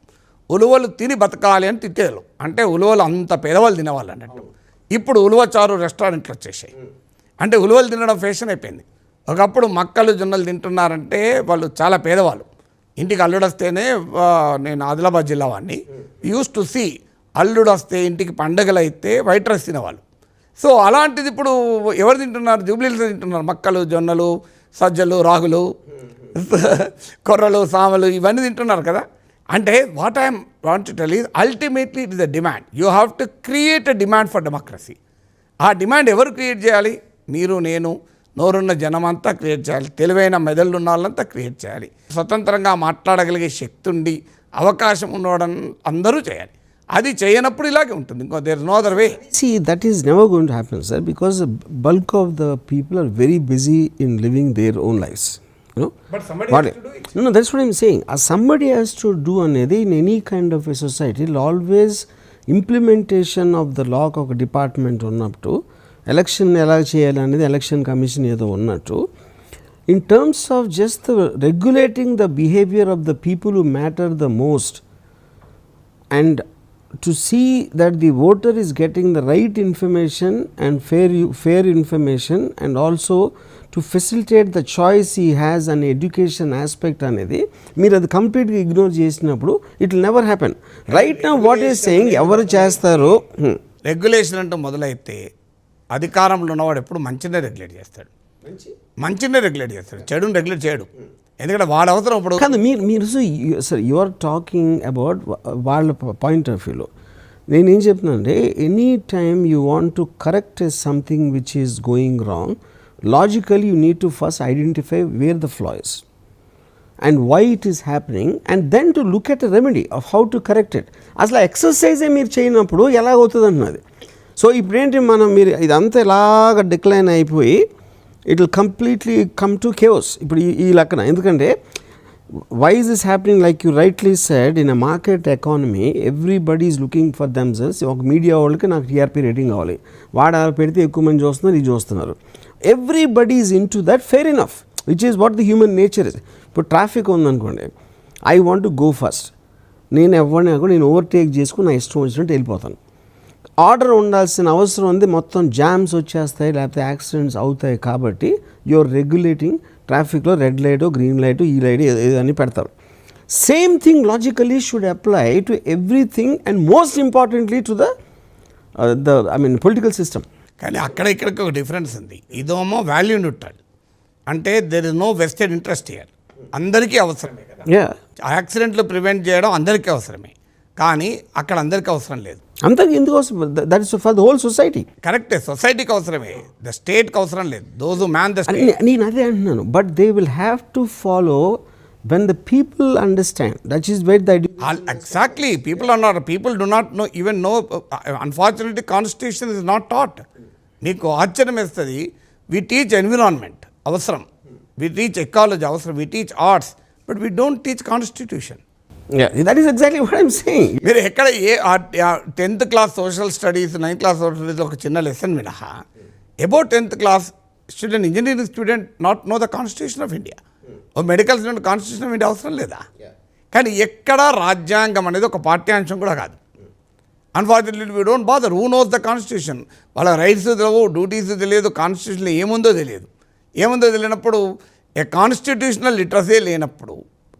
ఉలువలు తిని బతకాలి అని తిట్టేవాళ్ళు, అంటే ఉలువలు అంత పేదవాళ్ళు తినేవాళ్ళు అన్నట్టు. ఇప్పుడు ఉలువ చారు రెస్టారెంట్లు వచ్చేసాయి, అంటే ఉలువలు తినడం ఫ్యాషన్ అయిపోయింది. ఒకప్పుడు మక్కలు జొన్నలు తింటున్నారంటే వాళ్ళు చాలా పేదవాళ్ళు. ఇంటికి అల్లుడు వస్తేనే, నేను ఆదిలాబాద్ జిల్లా వాడిని, యూస్ టు సీ అల్లుడు వస్తే ఇంటికి పండగలు అయితే వైట్ రైస్ తినేవాళ్ళు. సో అలాంటిది ఇప్పుడు ఎవరు తింటున్నారు? జూబ్లీహిల్స్ తింటున్నారు, మక్కలు, జొన్నలు, సజ్జలు, రాగులు, కొర్రలు, సామలు ఇవన్నీ తింటున్నారు కదా. అంటే what I'm want to tell is ultimately it is a demand. You have to create a demand for democracy. ఆ డిమాండ్ ఎవరు క్రియేట్ చేయాలి? మీరు, నేను, నోరున్న జనమంతా క్రియేట్ చేయాలి, తెలివైన మెదళ్ళు ఉన్న వాళ్ళంతా క్రియేట్ చేయాలి, స్వతంత్రంగా మాట్లాడగలిగే శక్తి ఉండి అవకాశం ఉన్నవాడు అందరూ చేయాలి. అది చేయనప్పుడు ఇలాగే ఉంటుంది. ఇంకో there is no other way. See, that is never going to happen, sir, because the bulk of the people are very busy in living their own lives. But somebody What- has to do it. No, that's what I'm saying. Somebody has to do అనేది in any kind of a society. Always implementation of the law of a department ఉన్నప్పుడు, election ఎలా చేయాలి అనేది election commission ఏదో ఉన్నట్టు, in terms of just regulating the behavior of the people who matter the most, and to see that the voter is getting the right information and fair information, and also to facilitate the choice he has an education aspect అనేది మీరు అది కంప్లీట్గా ignore చేసినప్పుడు it will never happen. Right now what is saying ఎవరు చేస్తారు? Regulation అంటూ మొదలైతే అధికారంలో ఉన్నవాడు ఎప్పుడు మంచినే రెగ్యులేట్ చేస్తాడు, మంచినే రెగ్యులేట్ చేస్తాడు, చెడుని రెగ్యులేట్ చేయడు. ఎందుకంటే వాడు అవసరం ఇప్పుడు కాదు. మీరు sir you are talking about వాళ్ళ పాయింట్ ఆఫ్ వ్యూలో. నేనేం చెప్తున్నానంటే, any time you want to correct something which is going wrong, logically you need to first identify where the flaw is and why it is happening, and then to look at a remedy of how to correct it. అసలు ఎక్సర్సైజే మీరు చేయనప్పుడు ఎలాగవుతుంది అన్నది. So ఇప్పుడేంటి, మీరు ఇదంతా ఇలాగ decline అయిపోయి it will completely come to chaos ఇప్పుడు ఈ లెక్కన. ఎందుకంటే why is this happening? Like you rightly said, in a market economy everybody is looking for themselves. ఒక మీడియా వాళ్ళకి నాకు టీఆర్పీ రేటింగ్ కావాలి, వాడు అలా పెడితే ఎక్కువ మంది చూస్తున్నారు, ఇది చూస్తున్నారు. Everybody is in to that, fair enough, which is what the human nature is. ఇప్పుడు ట్రాఫిక్ ఉందనుకోండి, I want to go first, నేను ఎవరిని కూడా నేను ఓవర్టేక్ చేసుకుని నా ఇష్టం వచ్చినట్టు వెళ్ళిపోతాను. ఆర్డర్ ఉండాల్సిన అవసరం ఉంది, మొత్తం జామ్స్ వచ్చేస్తాయి లేకపోతే యాక్సిడెంట్స్ అవుతాయి కాబట్టి యువర్ రెగ్యులేటింగ్ ట్రాఫిక్లో రెడ్ లైట్ గ్రీన్ లైట్ ఈ లైట్ ఏదని పెడతారు. Same thing logically should apply to everything and most importantly to the political system. కానీ అక్కడ ఇక్కడికి ఒక డిఫరెన్స్ ఉంది. ఇదేమో వాల్యూ న్యూట్రల్, అంటే there is no vested interest here. అందరికీ అవసరమే కదా, యాక్సిడెంట్లు ప్రివెంట్ చేయడం అందరికీ అవసరమే, కానీ అక్కడ అందరికీ అవసరం లేదు. అంతకు ఎందుకు అవసరం? That is for the whole society. కరెక్టే, సొసైటీకి అవసరమే, ద స్టేట్కి అవసరం లేదు. దోస్ హూ మ్యాన్ ద నేను అదే అంటున్నాను. But they will have to follow when the people understand. That is where the exactly people do not know, even know. Unfortunately, constitution is not taught. నీకు ఆశ్చర్యం వేస్తుంది. We teach environment అవసరం, we teach ecology అవసరం, we teach arts, but we don't teach constitution. Yeah, that is exactly what I'm saying. మీరు ఎక్కడ 10th class social studies 9th class social studies ఒక చిన్న lesson మినహా about 10th class should an engineering student not know the constitution of India? ఓ medical student constitution of India అవసరం లేదా? కానీ ఎక్కడ రాజ్యాంగం అనేది ఒక పాఠ్యాంశం కూడా కాదు. Unfortunately we don't bother. Who knows the constitution? వాళ్ళ రైట్స్ తెలియవు, డ్యూటీస్ తెలియదు, కాన్స్టిట్యూషన్లో ఏముందో తెలియనప్పుడు ఏ కాన్స్టిట్యూషనల్ లిటరసీ లేనప్పుడు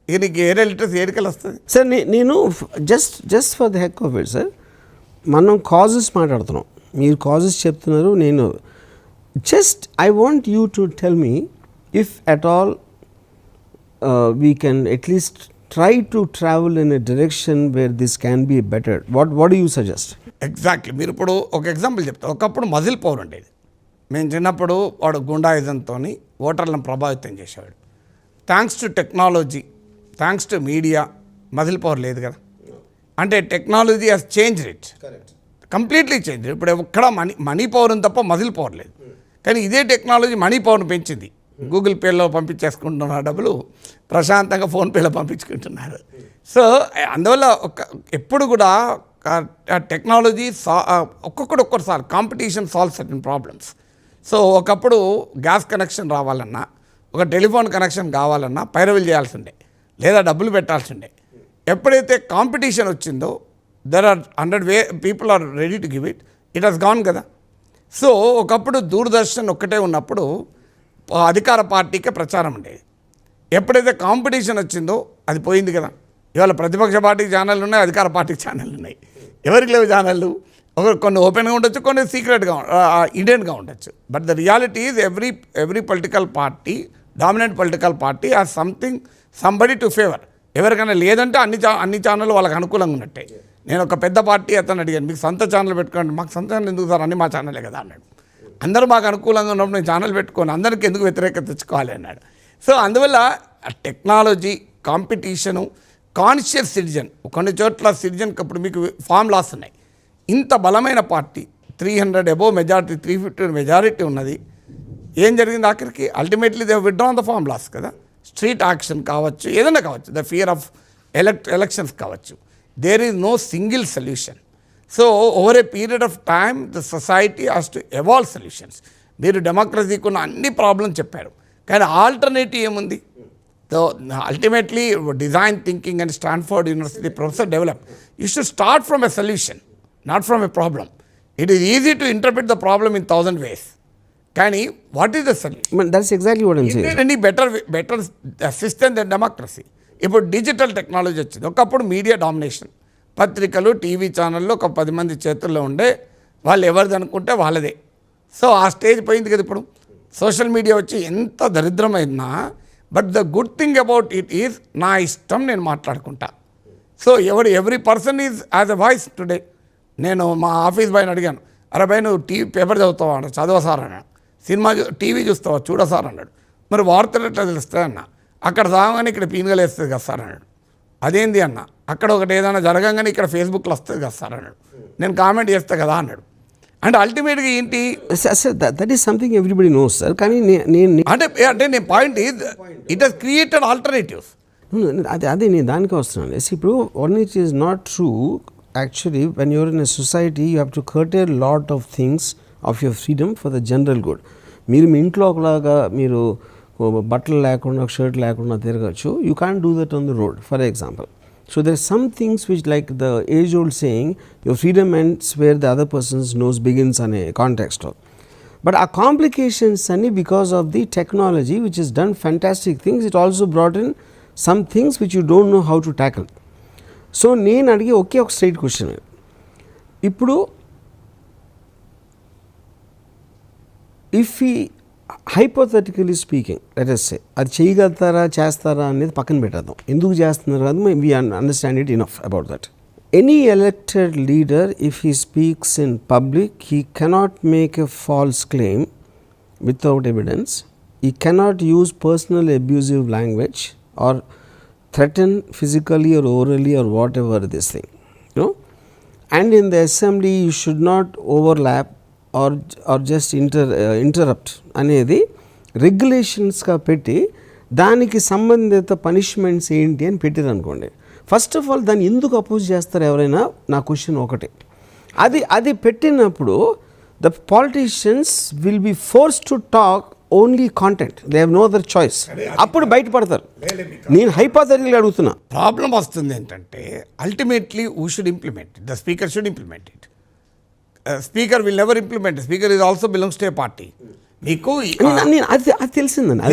దీనికి ఏరే లిటరసీ ఏరికలు వస్తుంది. సార్ నేను just for the heck of it sir, మనం కాజెస్ మాట్లాడుతున్నాం, మీరు కాజెస్ చెప్తున్నారు. నేను just I want you to tell me if at all we can at least try to travel in a direction where this can be better. What do you suggest? Exactly. మీరు ఇప్పుడు ఒక example చెప్తారు. ఒకప్పుడు muscle power ఉండేది. మేము చిన్నప్పుడు వాడు గుండాయిజంతో ఓటర్లను ప్రభావితం చేసేవాడు. Thanks to technology, thanks to media muscle power లేదు కదా. అంటే technology has change it, completely change. ఇప్పుడు ఎక్కడ మనీ పవర్ ఉంది తప్ప మజిల్ పవర్ లేదు. కానీ ఇదే టెక్నాలజీ మనీ పవర్ని పెంచింది. గూగుల్ పేలో పంపించేసుకుంటున్నారు డబ్బులు, ప్రశాంతంగా ఫోన్పేలో పంపించుకుంటున్నారు. సో అందువల్ల ఎప్పుడు కూడా టెక్నాలజీ ఒక్కొక్కసారి competition solve certain problems. So ఒకప్పుడు గ్యాస్ కనెక్షన్ రావాలన్నా, ఒక టెలిఫోన్ కనెక్షన్ కావాలన్నా పైరవీలు చేయాల్సిండే, లేదా డబ్బులు పెట్టాల్సిండే. ఎప్పుడైతే కాంపిటీషన్ వచ్చిందో there are 100 people are ready to give it, it has gone కదా. సో ఒకప్పుడు దూరదర్శన్ ఒక్కటే ఉన్నప్పుడు అధికార పార్టీకే ప్రచారం ఉండేది. ఎప్పుడైతే కాంపిటీషన్ వచ్చిందో అది పోయింది కదా. ఇవాళ ప్రతిపక్ష పార్టీకి ఛానళ్ళు ఉన్నాయి, అధికార పార్టీకి ఛానళ్ళు ఉన్నాయి. ఎవరికి లేవు ఛానళ్ళు? కొన్ని ఓపెన్గా ఉండొచ్చు, కొన్ని సీక్రెట్గా ఇండియన్గా ఉండొచ్చు. But the reality is every political party, dominant political party has somebody to favour. ఎవరికైనా లేదంటే అన్ని ఛానళ్ళు వాళ్ళకి అనుకూలంగా ఉన్నట్టే. నేను ఒక పెద్ద పార్టీ అతను అడిగాను, మీకు సొంత ఛానల్ పెట్టుకోండి. మాకు సొంత ఛానల్ ఎందుకు సార్, అన్ని మా ఛానలే కదా అన్నాడు. అందరూ మాకు అనుకూలంగా ఉన్నప్పుడు నేను ఛానల్ పెట్టుకోను, అందరికీ ఎందుకు వ్యతిరేకత తెచ్చుకోవాలి అన్నాడు. సో అందువల్ల టెక్నాలజీ, కాంపిటీషను, కాన్షియస్ సిటిజన్. కొన్ని చోట్ల సిటిజన్కి అప్పుడు మీకు ఫార్ములాస్ ఉన్నాయి. ఇంత బలమైన పార్టీ 300 అబోవ్ మెజారిటీ, 350 మెజారిటీ ఉన్నది. ఏం జరిగింది ఆఖరికి? Ultimately they withdrawn the formulas కదా. స్ట్రీట్ యాక్షన్ కావచ్చు, ఏదైనా కావచ్చు, ద ఫియర్ ఆఫ్ ఎలక్షన్స్ కావచ్చు. There is no single solution. So over a period of time the society has to evolve solutions. మీరు డెమోక్రసీకి ఉన్న అన్ని ప్రాబ్లమ్స్ చెప్పారు, కానీ ఆల్టర్నేటివ్ ఏముంది? Ultimately design thinking and Stanford University professor develop. You should start from a solution, not from a problem. It is easy to interpret the problem in 1000 ways. కానీ what is the solution? That's exactly what I'm saying. Any better system than democracy. ఇప్పుడు digital technology వచ్చింది. ఒకప్పుడు media domination, పత్రికలు, TV ఛానళ్ళు ఒక 10 మంది చేతుల్లో ఉండే, వాళ్ళు ఎవరిది అనుకుంటే వాళ్ళదే. సో ఆ స్టేజ్ పోయింది కదా. ఇప్పుడు సోషల్ మీడియా వచ్చి ఎంత దరిద్రమైనా, but the good thing about it is నా ఇష్టం, నేను మాట్లాడుకుంటా. So every person is has a voice today. నేను మా ఆఫీస్ బాయ్ని అడిగాను, అరే బాయ్ నువ్వు పేపర్ చదువుతావా అన్నాడు. చదవ సార్ అన్నాడు. సినిమా టీవీ చూస్తావా? చూడ సార్ అన్నాడు. మరి వార్తలు ఎట్లా తెలుస్తాయి అన్న? అక్కడ సాగగానే ఇక్కడ పీనుగలు వేస్తుంది కదా సార్ అన్నాడు. అదేంది అన్న? అక్కడ ఒకటి ఏదైనా జరగంగానే ఇక్కడ ఫేస్బుక్లో వస్తుంది కదా సార్ అన్నాడు. నేను కామెంట్ చేస్తా కదా అన్నాడు. అంటే అల్టిమేట్గా ఏంటి? That is something everybody knows sir. కానీ నేను point is it has created alternatives. అదే నేను దానికే వస్తున్నాను. ఇప్పుడు one it is not true. Actually when you're in a society you have to కర్టెల్ lot of things of your freedom for the general good. మీరు మీ ఇంట్లో ఒకలాగా మీరు బట్టలు లేకుండా, షర్ట్ లేకుండా తిరగచ్చు. You can do that on the road for example. So there are some things which, like the age-old saying, your freedom ends where the other person's nose begins అనే కాంటెక్స్ట్లో. But ఆ కాంప్లికేషన్స్ అన్ని because of the technology which is done fantastic things, it also brought in some things which you don't know how to tackle. So నేను అడిగే ఒకే ఒక straight question, ఇప్పుడు if ఈ hypothetically speaking let us say అది చేయగలుగుతారా చేస్తారా అనేది పక్కన పెట్టేద్దాం, ఎందుకు చేస్తున్నారు కాదు, we understand it enough about that. Any elected leader if he speaks in public he cannot make a false claim without evidence, he cannot use personal abusive language or threaten physically or orally or whatever this thing, you know. And in the assembly you should not overlap or just interrupt అనేది రెగ్యులేషన్స్గా పెట్టి దానికి సంబంధిత punishments ఏంటి అని పెట్టారు అనుకోండి. First of all దాన్ని ఎందుకు అపోజ్ చేస్తారు ఎవరైనా, నా క్వశ్చన్ ఒకటే. అది పెట్టినప్పుడు the politicians will be force to talk only content, they have no other choice. అప్పుడు బయటపడతారు. నేను హైపోథెటికల్ అడుగుతున్నా. ప్రాబ్లం వస్తుంది ఏంటంటే ultimately who should implement, the speaker should implement it. Speaker will never implement, speaker is also belongs to a party. మీకు అది తెలిసిందండి,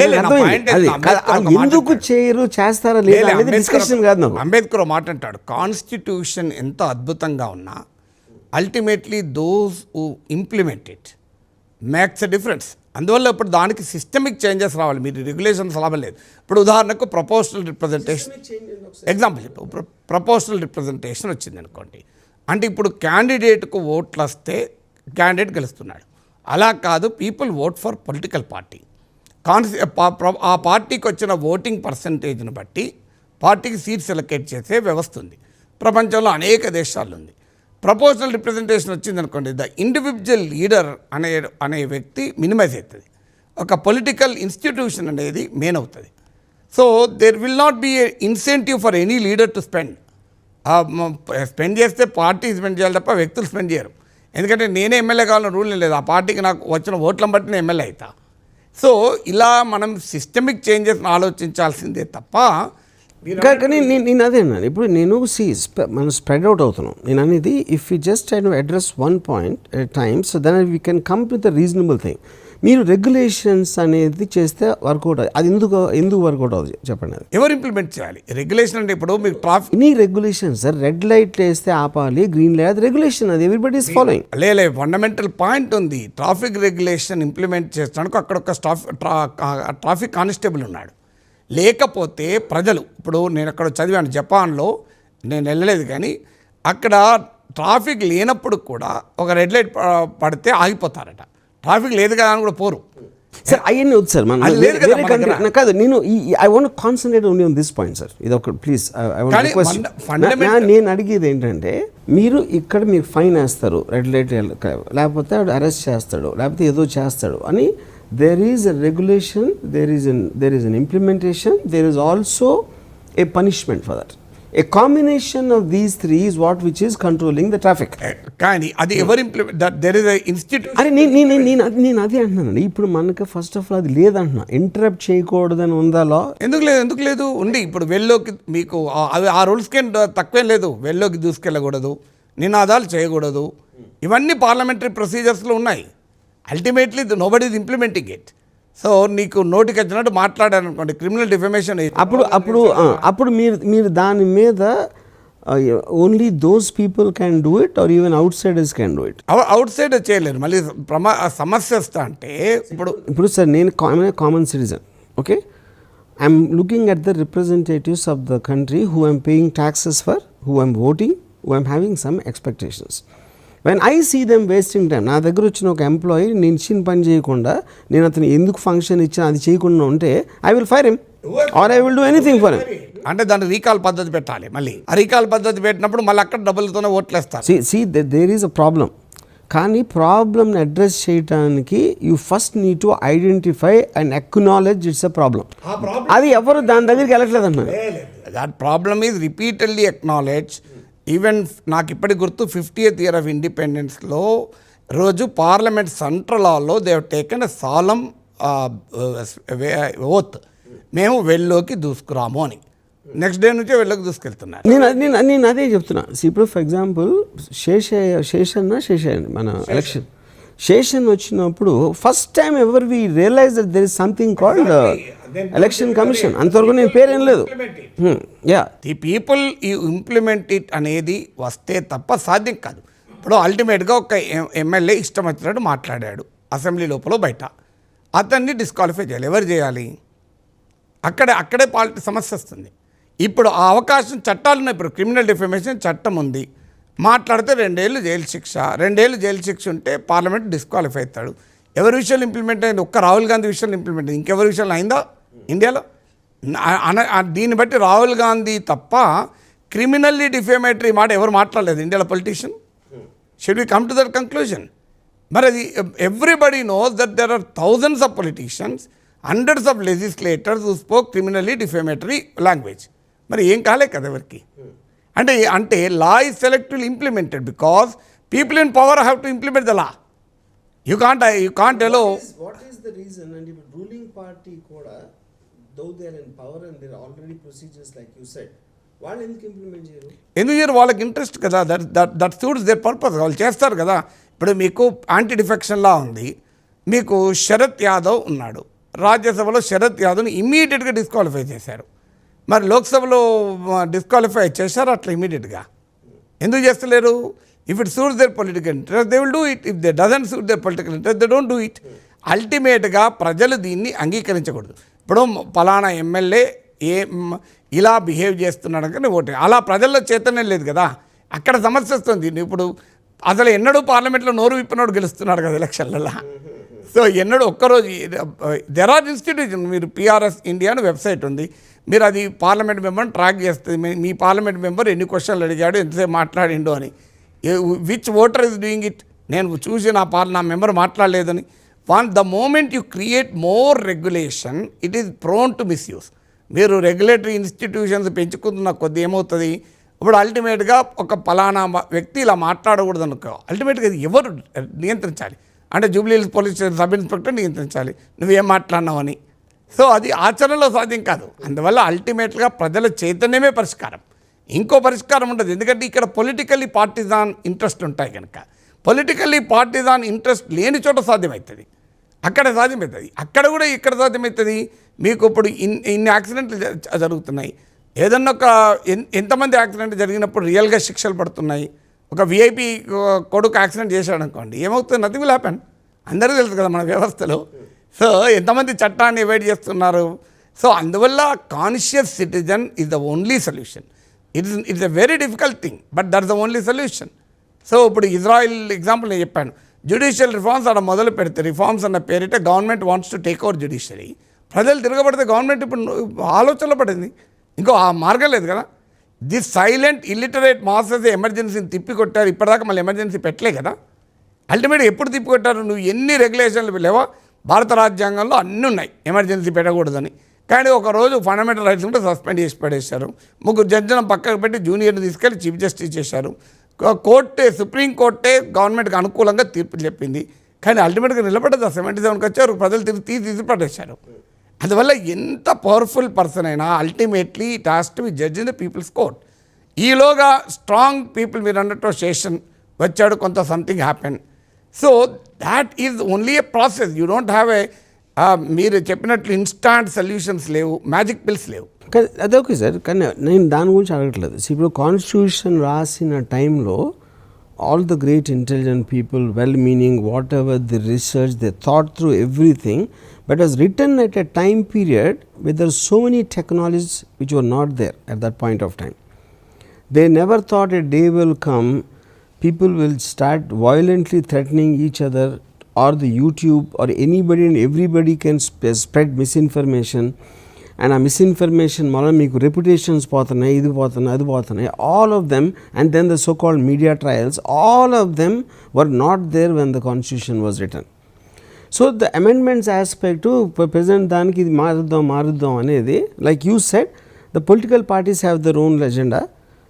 ఎందుకు చేయరు చేస్తారా లేదా అనేది డిస్కషన్ కాదు. అంబేద్కర్ మాట అంటాడు, కాన్స్టిట్యూషన్ ఎంత అద్భుతంగా ఉన్నా ultimately those who implement it makes a difference. అందువల్ల ఇప్పుడు దానికి సిస్టమిక్ చేంజెస్ రావాలి, మీరు రెగ్యులేషన్స్ రావలేదు. ఇప్పుడు ఉదాహరణకు ప్రపోర్షనల్ రిప్రజెంటేషన్ ఎగ్జాంపుల్, ఇప్పుడు ప్రపోర్షనల్ రిప్రజెంటేషన్ వచ్చింది అనుకోండి, అంటే ఇప్పుడు క్యాండిడేట్కు ఓట్లు వస్తే క్యాండిడేట్ గెలుస్తున్నాడు. అలా కాదు, people vote for political party. ఆ పార్టీకి వచ్చిన ఓటింగ్ పర్సంటేజ్ని బట్టి పార్టీకి సీట్స్ ఎలకేట్ చేసే వ్యవస్థ ఉంది. ప్రపంచంలో అనేక దేశాల్లో ఉంది. ప్రపోర్షనల్ రిప్రజెంటేషన్ వచ్చింది అనుకోండి, ద ఇండివిజువల్ లీడర్ అనే వ్యక్తి మినిమైజ్ అవుతుంది, ఒక పొలిటికల్ ఇన్స్టిట్యూషన్ అనేది మెయిన్ అవుతుంది. So there will not be a incentive for any leader to spend చేస్తే పార్టీ స్పెండ్ చేయాలి తప్ప వ్యక్తులు స్పెండ్ చేయరు. ఎందుకంటే నేనే ఎమ్మెల్యే కావాలని రూల్ లేదు, ఆ పార్టీకి నాకు వచ్చిన ఓట్లను బట్టి నేను ఎమ్మెల్యే అవుతా. సో ఇలా మనం సిస్టమిక్ చేంజెస్ ఆలోచించాల్సిందే తప్ప. కానీ నేను అదే అన్నాను, ఇప్పుడు నేను మనం స్ప్రెడ్ అవుట్ అవుతున్నాం. నేను అనేది if you just address one point at time, so then we can come with the reasonable thing. మీరు రెగ్యులేషన్స్ అనేది చేస్తే వర్కౌట్ అది ఎందుకు వర్కౌట్ అవుతుంది చెప్పండి. అది ఎవరు ఇంప్లిమెంట్ చేయాలి రెగ్యులేషన్? అంటే ఇప్పుడు మీకు traffic any regulation sir, red light వేస్తే ఆపాలి, గ్రీన్ లైట్, అది రెగ్యులేషన్, అది ఎవ్రీబడి ఈస్ ఫాలోయింగ్. లే ఫండమెంటల్ పాయింట్ ఉంది. ట్రాఫిక్ రెగ్యులేషన్ ఇంప్లిమెంట్ చేస్తానికి అక్కడ ఒక ట్రాఫిక్ కానిస్టేబుల్ ఉన్నాడు. లేకపోతే ప్రజలు, ఇప్పుడు నేను అక్కడ చదివాను, జపాన్లో, నేను వెళ్ళలేదు కానీ అక్కడ ట్రాఫిక్ లేనప్పుడు కూడా ఒక రెడ్ లైట్ పడితే ఆగిపోతారట. ట్రాఫిక్ లేదు కదా అని కూడా పోరు. సార్ అవన్నీ వద్దు సార్, కాదు. నేను I want concentrate only on this point sir. ఇది ఒక ప్లీజ్ నేను అడిగేది ఏంటంటే, మీరు ఫైన్ వేస్తారు, రెడ్ లైట్ లేకపోతే అరెస్ట్ చేస్తాడు, లేకపోతే ఏదో చేస్తాడు అని. There is a regulation, there is an implementation, there is also a punishment for that. A combination of these three is which is controlling the traffic. కానీ అది ఎవరు implement, that there is a institute. అరే నేను అదే అంటున్నాను. ఇప్పుడు మనకు first of all అది లేదంటున్నా, ఇంటరప్ట్ చేయకూడదని ఉందా లా? ఎందుకు లేదు ఉంది. ఇప్పుడు వెల్లోకి మీకు ఆ రూల్స్కి తక్కువేం లేదు. వెల్లోకి దూసుకెళ్ళకూడదు, నినాదాలు చేయకూడదు, ఇవన్నీ పార్లమెంటరీ ప్రొసీజర్స్లో ఉన్నాయి. Ultimately nobody is implementing it. So నీకు నోటికి వచ్చినట్టు మాట్లాడారు అనుకోండి, క్రిమినల్ డిఫమేషన్. అప్పుడు మీరు దాని మీద only those people can do it or even outsiders can do it. Outside చేయలేరు. మళ్ళీ సమస్య వస్తా అంటే ఇప్పుడు సార్ నేను common citizen, okay, I'm looking at the representatives of the country who I'm paying taxes for, who I'm voting, who I'm having some expectations. When I see them wasting time, నా దగ్గర వచ్చిన ఒక employee నేను ఇచ్చిన పని చేయకుండా, నేను అతను ఎందుకు ఫంక్షన్ ఇచ్చినా అది చేయకుండా ఉంటే I will fire him or I will do anything for him. అంటే దాన్ని రీకాల్ పద్ధతి పెట్టాలి. మళ్ళీ ఆ రీకాల్ పద్ధతి పెట్టినప్పుడు మళ్ళీ అక్కడ డబ్బులతోనే ఓట్లేస్తారు. See there is a problem. కానీ ప్రాబ్లమ్ని అడ్రస్ చేయడానికి you first need to identify and acknowledge it's a problem. అది ఎవరు దాని దగ్గరికి వెళ్ళట్లేదు అన్న. That problem is repeatedly acknowledge. Even నాకు ఇప్పటికి గుర్తు 50th year ఆఫ్ ఇండిపెండెన్స్లో రోజు పార్లమెంట్ సెంట్రల్ హాల్లో they have taken a solemn oath, మేము వెల్లోకి దూసుకురాము అని. నెక్స్ట్ డే నుంచే వెళ్ళకు దూసుకెళ్తున్నారు. నేను అదే చెప్తున్నా. ఇప్పుడు ఫర్ ఎగ్జాంపుల్ శేషన్ మన ఎలక్షన్ శేషన్ వచ్చినప్పుడు first time ever we realize that there is something called election commission. అంతవరకు నేను పేరేం లేదు. యా, ది పీపుల్ ఈ ఇంప్లిమెంట్ ఇట్ అనేది వస్తే తప్ప సాధ్యం కాదు. ఇప్పుడు అల్టిమేట్గా ఒక ఎమ్మెల్యే ఇష్టం వచ్చినట్టు మాట్లాడాడు అసెంబ్లీ లోపల బయట, అతన్ని డిస్క్వాలిఫై చేయాలి. ఎవరు చేయాలి? అక్కడే పాలిటీ సమస్య వస్తుంది. ఇప్పుడు ఆ అవకాశం చట్టాలు ఉన్నాయి. ఇప్పుడు క్రిమినల్ డిఫమేషన్ చట్టం ఉంది, మాట్లాడితే 2 ఏళ్ళు జైలు శిక్ష. 2 ఏళ్ళు జైలు శిక్ష ఉంటే పార్లమెంట్ డిస్క్వాలిఫై అవుతాడు. ఎవరి విషయాలు ఇంప్లిమెంట్ అయింది? ఒక్క రాహుల్ గాంధీ విషయాలు ఇంప్లిమెంట్ అయింది. ఇంకెవరి విషయాలు అయిందా ఇండియాలో? దీన్ని బట్టి రాహుల్ గాంధీ తప్ప క్రిమినల్లీ డిఫేమేటరీ మాట ఎవరు మాట్లాడలేదు ఇండియాలో politician. Should we come to that conclusion? మరి అది everybody knows that there are thousands of politicians, hundreds of legislators who spoke criminally defamatory language. మరి ఏం కాలే కదా ఎవరికి? అంటే law is selectively implemented because people in power have to implement the law. You can't allow. What is the reason? And ఇప్పుడు ruling party కూడా though they are in power and there already procedures like you said, వాళ్ళు ఎందుకు implement చేయరు? ఎందుకు చేయరు? వాళ్ళకి interest కదా. That suits their purpose. వాళ్ళు చేస్తారు కదా. ఇప్పుడు మీకు యాంటీ డిఫెక్షన్ లా ఉంది, మీకు శరత్ యాదవ్ ఉన్నాడు, రాజ్యసభలో శరత్ యాదవ్ని ఇమ్మీడియట్గా డిస్క్వాలిఫై చేశారు. మరి లోక్సభలో డిస్క్వాలిఫై చేశారు అట్లా ఇమీడియట్గా. ఎందుకు చేస్తలేరు? If it suits there political interest they will do it. If they doesn't suit there political interest they don't do it. అల్టిమేట్గా ప్రజలు దీన్ని అంగీకరించకూడదు. ఇప్పుడు పలానా ఎమ్మెల్యే ఇలా బిహేవ్ చేస్తున్నాడు కానీ ఓటే, అలా ప్రజల్లో చైతన్యం లేదు కదా. అక్కడ సమస్య వస్తుంది. ఇప్పుడు అసలు ఎన్నడూ పార్లమెంట్లో నోరు విప్పినోడు గెలుస్తున్నాడు కదా ఎలక్షన్లలో. సో ఎన్నడూ ఒక్కరోజు దెర్ ఆర్ ఇన్స్టిట్యూషన్. మీరు పిఆర్ఎస్ ఇండియా అని వెబ్సైట్ ఉంది, మీరు అది పార్లమెంట్ మెంబర్ని ట్రాక్ చేస్తుంది. మీ పార్లమెంట్ మెంబర్ ఎన్ని క్వశ్చన్లు అడిగాడు, ఎంతసేపు మాట్లాడిండు అని, which voter is doing it. నేను చూసి నా మెంబర్ మాట్లాడలేదని. The moment you create more regulation it is prone to misuse. మీరు రెగ్యులేటరీ ఇన్స్టిట్యూషన్స్ పెంచుకున్న కొద్ది ఏమవుతుంది? ఇప్పుడు అల్టిమేట్గా ఒక పలానా వ్యక్తి ఇలా మాట్లాడకూడదు అనుకో, అల్టిమేట్గా ఇది ఎవరు నియంత్రించాలి? అంటే జూబ్లీహిల్స్ పోలీస్ సబ్ ఇన్స్పెక్టర్ నియంత్రించాలి నువ్వేం మాట్లాడినావని. సో అది ఆచరణలో సాధ్యం కాదు. అందువల్ల అల్టిమేట్గా ప్రజల చైతన్యమే పరిష్కారం, ఇంకో పరిష్కారం ఉండదు. ఎందుకంటే ఇక్కడ పొలిటికల్లీ పార్టిజాన్ ఇంట్రెస్ట్ ఉంటాయి కనుక. పొలిటికల్లీ పార్టిజాన్ ఇంట్రెస్ట్ లేని చోట సాధ్యమవుతుంది, అక్కడ సాధ్యమవుతుంది. అక్కడ కూడా ఇక్కడ సాధ్యమవుతుంది. మీకు ఇప్పుడు ఇన్ని యాక్సిడెంట్లు జరుగుతున్నాయి. ఏదన్నా ఒక ఎంతమంది యాక్సిడెంట్ జరిగినప్పుడు రియల్గా శిక్షలు పడుతున్నాయి. ఒక విఐపి కొడుకు యాక్సిడెంట్ చేశాడు అనుకోండి, ఏమవుతుంది? Nothing will happen. అందరికీ తెలుసు కదా మన వ్యవస్థలో. సో ఎంతమంది చట్టాన్ని అవాయిడ్ చేస్తున్నారు. సో అందువల్ల conscious citizen is the only solution. It's a very difficult thing, but that is the only solution. So ఇప్పుడు ఇజ్రాయిల్ ఎగ్జాంపుల్ నేను చెప్పాను. జ్యుడిషియల్ రిఫార్మ్స్ అక్కడ మొదలు పెడితే, రిఫార్మ్స్ అన్న పేరిట government wants to take over judiciary. ప్రజలు తిరగబడితే గవర్నమెంట్ ఇప్పుడు ఆలోచనలో పడింది, ఇంకో ఆ మార్గం లేదు కదా. దిస్ సైలెంట్ ఇల్లిటరేట్ మాసెస్ ఎమర్జెన్సీని తిప్పికొట్టారు. ఇప్పటిదాకా మళ్ళీ ఎమర్జెన్సీ పెట్టలే కదా. అల్టిమేట్గా ఎప్పుడు తిప్పికొట్టారు? నువ్వు ఎన్ని రెగ్యులేషన్లు లేవా? భారత రాజ్యాంగంలో అన్నీ ఉన్నాయి ఎమర్జెన్సీ పెట్టకూడదని. కానీ ఒకరోజు ఫండమెంటల్ రైట్స్ ఉంటే సస్పెండ్ చేసి పడేశారు. 3 జడ్జిలను పక్కకు పెట్టి జూనియర్ని తీసుకెళ్ళి చీఫ్ జస్టిస్ చేశారు. సుప్రీంకోర్టే గవర్నమెంట్కి అనుకూలంగా తీర్పు చెప్పింది. కానీ అల్టిమేట్గా నిలబడ్డది 77కి వచ్చారు, ప్రజలు తీసి పడేశారు. అందువల్ల ఎంత పవర్ఫుల్ పర్సన్ అయినా ultimately it has to be judge in the people's court. ఈలోగా స్ట్రాంగ్ పీపుల్, మీరు అన్నట్టు సెషన్ వచ్చాడు, కొంత something happen. So that is only a process. You don't have a మీరు చెప్పినట్లు ఇన్స్టాంట్ సొల్యూషన్స్ లేవు, మ్యాజిక్ పిల్స్ లేవు. అదే ఓకే సార్, కానీ నేను దాని గురించి అడగట్లేదు. ఇప్పుడు కాన్స్టిట్యూషన్ రాసిన టైంలో all the great intelligent people, well-meaning, whatever the research, they thought through everything, but it was written at a time period where there are so many technologies which were not there at that point of time. They never thought a day will come, people will start violently threatening each other, or the YouTube or anybody and everybody can spread misinformation. And a misinformation వల్ల మీకు reputations పోతున్నాయి, ఇది పోతున్నాయి, అది పోతున్నాయి, all of them. And then the so-called media trials, all of them were not there when the constitution was written. So the amendments aspect to present దానికి ఇది మారుద్దాం అనేది, like you said, the political parties have their own agenda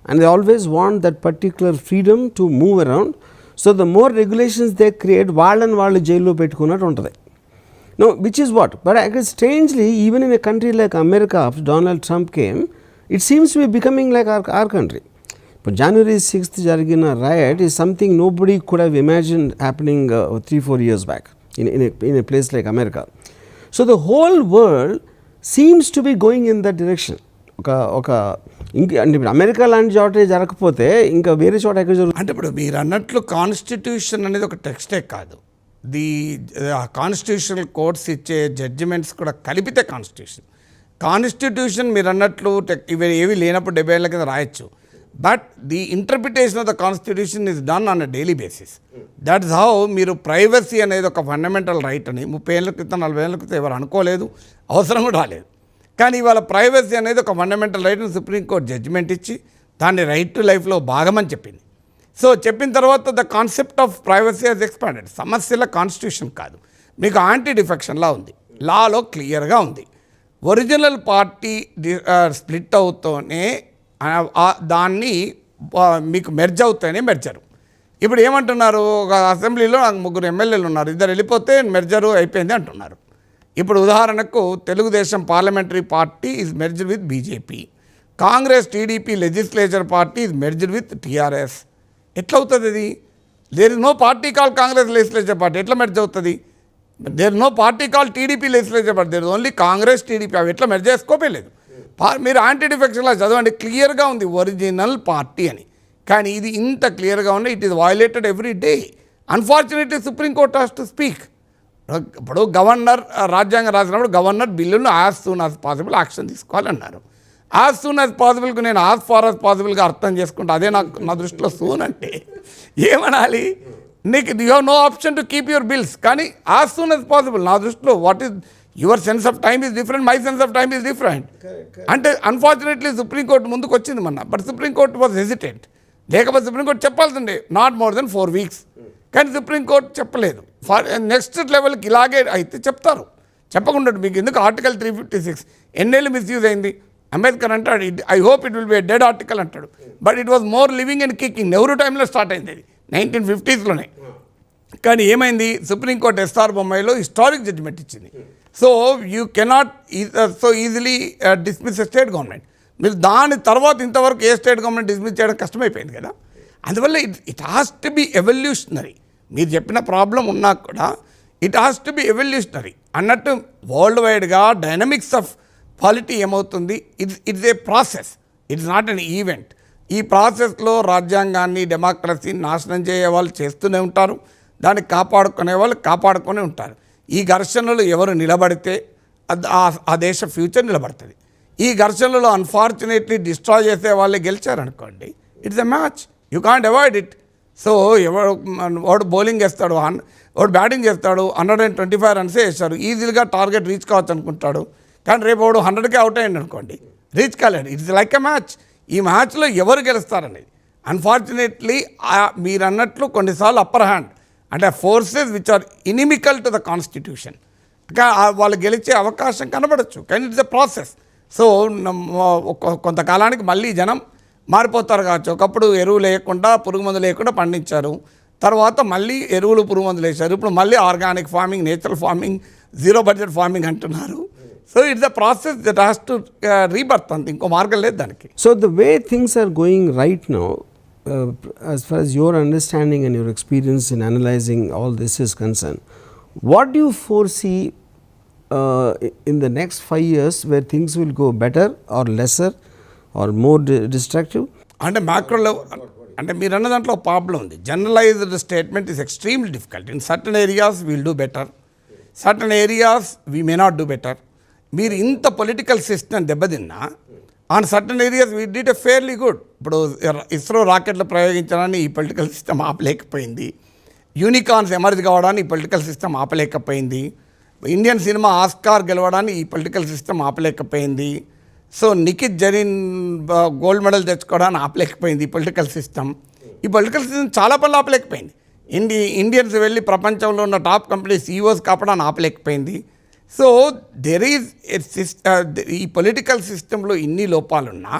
and they always want that particular freedom to move around. So the more regulations they create, వాళ్ళు జైల్లో పెట్టుకున్నట్టు ఉంటుంది. No, which is what? But strangely, even in a country like America, after Donald Trump came, it seems to be becoming like our country. ఇప్పుడు January 6th జరిగిన riot is something nobody could have imagined happening 3-4 years back in a place like America. So the whole world seems to be going in that direction. ఒక ఇంక అంటే ఇప్పుడు America లాంటి చోట జరగకపోతే ఇంకా వేరే చోట ఎక్కడ జరుగుతుంది? అంటే ఇప్పుడు మీరు అన్నట్లు కాన్స్టిట్యూషన్ అనేది ఒక టెక్స్టే కాదు, ది కాన్స్టిట్యూషనల్ కోర్ట్స్ ఇచ్చే జడ్జిమెంట్స్ కూడా కలిపితే కాన్స్టిట్యూషన్ మీరు అన్నట్లు ఇవి ఏవి లేనప్పుడు 70 ఏళ్ల కింద రాయొచ్చు. But the interpretation of the constitution is done on a daily basis. That's how మీరు ప్రైవసీ అనేది ఒక ఫండమెంటల్ రైట్ అని 30 ఏళ్ళ క్రితం 40 ఏళ్ళ క్రితం ఎవరు అనుకోలేదు, అవసరం కూడా రాలేదు. కానీ ఇవాళ ప్రైవసీ అనేది ఒక ఫండమెంటల్ రైట్ అని సుప్రీంకోర్టు జడ్జిమెంట్ ఇచ్చి దాన్ని రైట్ టు లైఫ్లో భాగమని చెప్పింది. సో చెప్పిన తర్వాత the concept of privacy has expanded. సమస్యల కాన్స్టిట్యూషన్ కాదు, మీకు యాంటీ డిఫెక్షన్లా ఉంది, లాలో క్లియర్గా ఉంది. ఒరిజినల్ పార్టీ స్ప్లిట్ అవుతూనే దాన్ని మీకు మెర్జ్ అవుతాయని మెర్జరు. ఇప్పుడు ఏమంటున్నారు, ఒక అసెంబ్లీలో నాకు 3 ఎమ్మెల్యేలు ఉన్నారు, 2 వెళ్ళిపోతే మెర్జరు అయిపోయింది అంటున్నారు. ఇప్పుడు ఉదాహరణకు Telugu Desam parliamentary party is merged with BJP, Congress TDP legislature party is merged with TRS. ఎట్లా అవుతుంది అది? There is no party call Congress legislature party, ఎట్లా మెర్జ్ అవుతుంది? There no party call TDP legislature party, there only Congress TDP. అవి ఎట్లా మెర్జ్ చేసుకోలేదు. మీరు యాంటీ డిఫెక్షన్లా చదవండి, క్లియర్గా ఉంది ఒరిజినల్ పార్టీ అని. కానీ ఇది ఇంత క్లియర్గా ఉంది, it is violated every day. Unfortunately supreme court has to speak. ఇప్పుడు గవర్నర్ రాజ్యాంగం రాసినప్పుడు గవర్నర్ బిల్లును as soon as possible action తీసుకోవాలన్నారు. యాజ్ సూన్ యాజ్ పాసిబుల్కి నేను యాజ్ ఫార్ యాజ్ పాసిబుల్గా అర్థం చేసుకుంటా. అదే నా దృష్టిలో సూన్ అంటే ఏమనాలి? నీకు you have no option to keep your bills. కానీ యాజ్ సూన్ యాజ్ పాసిబుల్ నా దృష్టిలో what is your sense of time is different, my sense of time is different. అంటే అన్ఫార్చునేట్లీ సుప్రీంకోర్టు ముందుకు వచ్చింది మొన్న, బట్ సుప్రీంకోర్టు వాజ్ హెసిటెంట్. లేకపోతే supreme court చెప్పాల్సిందే not more then 4 weeks. కానీ సుప్రీంకోర్టు చెప్పలేదు. నెక్స్ట్ లెవెల్కి ఇలాగే అయితే చెప్తారు, చెప్పకుండా మీకు ఎందుకు ఆర్టికల్ 356 ఎన్నేళ్ళు మిస్యూజ్ అయింది? అంబేద్కర్ అంటాడు I hope it will be a dead article అంటాడు, but it was more living and kicking. Nehru టైంలో స్టార్ట్ అయింది అది 1950s. కానీ ఏమైంది? సుప్రీంకోర్టు ఎస్ఆర్ బొమ్మాయిలో హిస్టారిక్ జడ్జిమెంట్ ఇచ్చింది. So you cannot so easily dismiss a state government. మీరు దాని తర్వాత ఇంతవరకు ఏ స్టేట్ గవర్నమెంట్ డిస్మిస్ చేయడం కష్టమైపోయింది కదా. అందువల్ల it has to be evolutionary. మీరు చెప్పిన ప్రాబ్లం ఉన్నా కూడా it has to be evolutionary అన్నట్టు. వరల్డ్ వైడ్గా డైనమిక్స్ ఆఫ్ పాలిటీ ఏమవుతుంది, it's a process, it's not an event. ఈ ప్రాసెస్లో రాజ్యాంగాన్ని డెమోక్రసీని నాశనం చేయ వాళ్ళు చేస్తూనే ఉంటారు, దాన్ని కాపాడుకునే వాళ్ళు కాపాడుకొని ఉంటారు. ఈ ఘర్షణలు ఎవరు నిలబడితే ఆ దేశ ఫ్యూచర్ నిలబడుతుంది. ఈ ఘర్షణలో అన్ఫార్చునేట్లీ డిస్ట్రాయ్ చేసే వాళ్ళే గెలిచారనుకోండి, it's a match, you can't avoid it. So వాడు బౌలింగ్ వేస్తాడు, వాడు బ్యాటింగ్ చేస్తాడు, 125 runs వేస్తారు, ఈజీగా టార్గెట్ రీచ్ కావచ్చు అనుకుంటాడు. కానీ రేపు వాడు 100కే అవుట్ అయ్యింది అనుకోండి, రీచ్ కాలేడు. It's like a match. ఈ మ్యాచ్లో ఎవరు గెలుస్తారనేది అన్ఫార్చునేట్లీ మీరు అన్నట్లు కొన్నిసార్లు అప్పర్ హ్యాండ్ అంటే forces which are inimical to the constitution వాళ్ళు గెలిచే అవకాశం కనబడచ్చు. కానీ ఇట్స్ ఎ ప్రాసెస్. సో కొంతకాలానికి మళ్ళీ జనం మారిపోతారు కావచ్చు. ఒకప్పుడు ఎరువు లేకుండా పురుగు మందు లేకుండా పండించారు, తర్వాత మళ్ళీ ఎరువులు పురుగు మందులు వేశారు, ఇప్పుడు మళ్ళీ organic farming, natural farming, 0 budget farming అంటున్నారు. So it's the process that has to rebirth. అంత ఇంకో మార్గం లేదు దానికి. So the way things are going right now, as far as your understanding and your experience in analyzing all this is concerned, what do you foresee in the next 5 years where things will go better or lesser or more destructive? అంటే macro level అంటే మీరు అన్న దాంట్లో problem ఉంది. Generalised statement is extremely difficult. In certain areas will do better, certain areas we may not do better. మీరు ఇంత political system దెబ్బతిన్నా on certain areas we did a fairly good. ఇప్పుడు ఇస్రో రాకెట్లు ప్రయోగించడాన్ని ఈ పొలిటికల్ సిస్టమ్ ఆపలేకపోయింది, unicorns emerge కావడాన్ని ఈ పొలిటికల్ సిస్టమ్ ఆపలేకపోయింది, ఇండియన్ సినిమా ఆస్కార్ గెలవడాన్ని ఈ పొలిటికల్ సిస్టమ్ ఆపలేకపోయింది, so Nikhat Zareen gold medal తెచ్చుకోవడాన్ని ఆపలేకపోయింది ఈ పొలిటికల్ సిస్టమ్. ఈ పొలిటికల్ సిస్టమ్ చాలా పనులు ఆపలేకపోయింది. ఇండియన్స్ వెళ్ళి ప్రపంచంలో ఉన్న టాప్ కంపెనీస్ ఈఓస్ కాపడాన్ని ఆపలేకపోయింది. సో దెర్ ఈజ్ ఈ పొలిటికల్ సిస్టంలో ఇన్ని లోపాలున్నా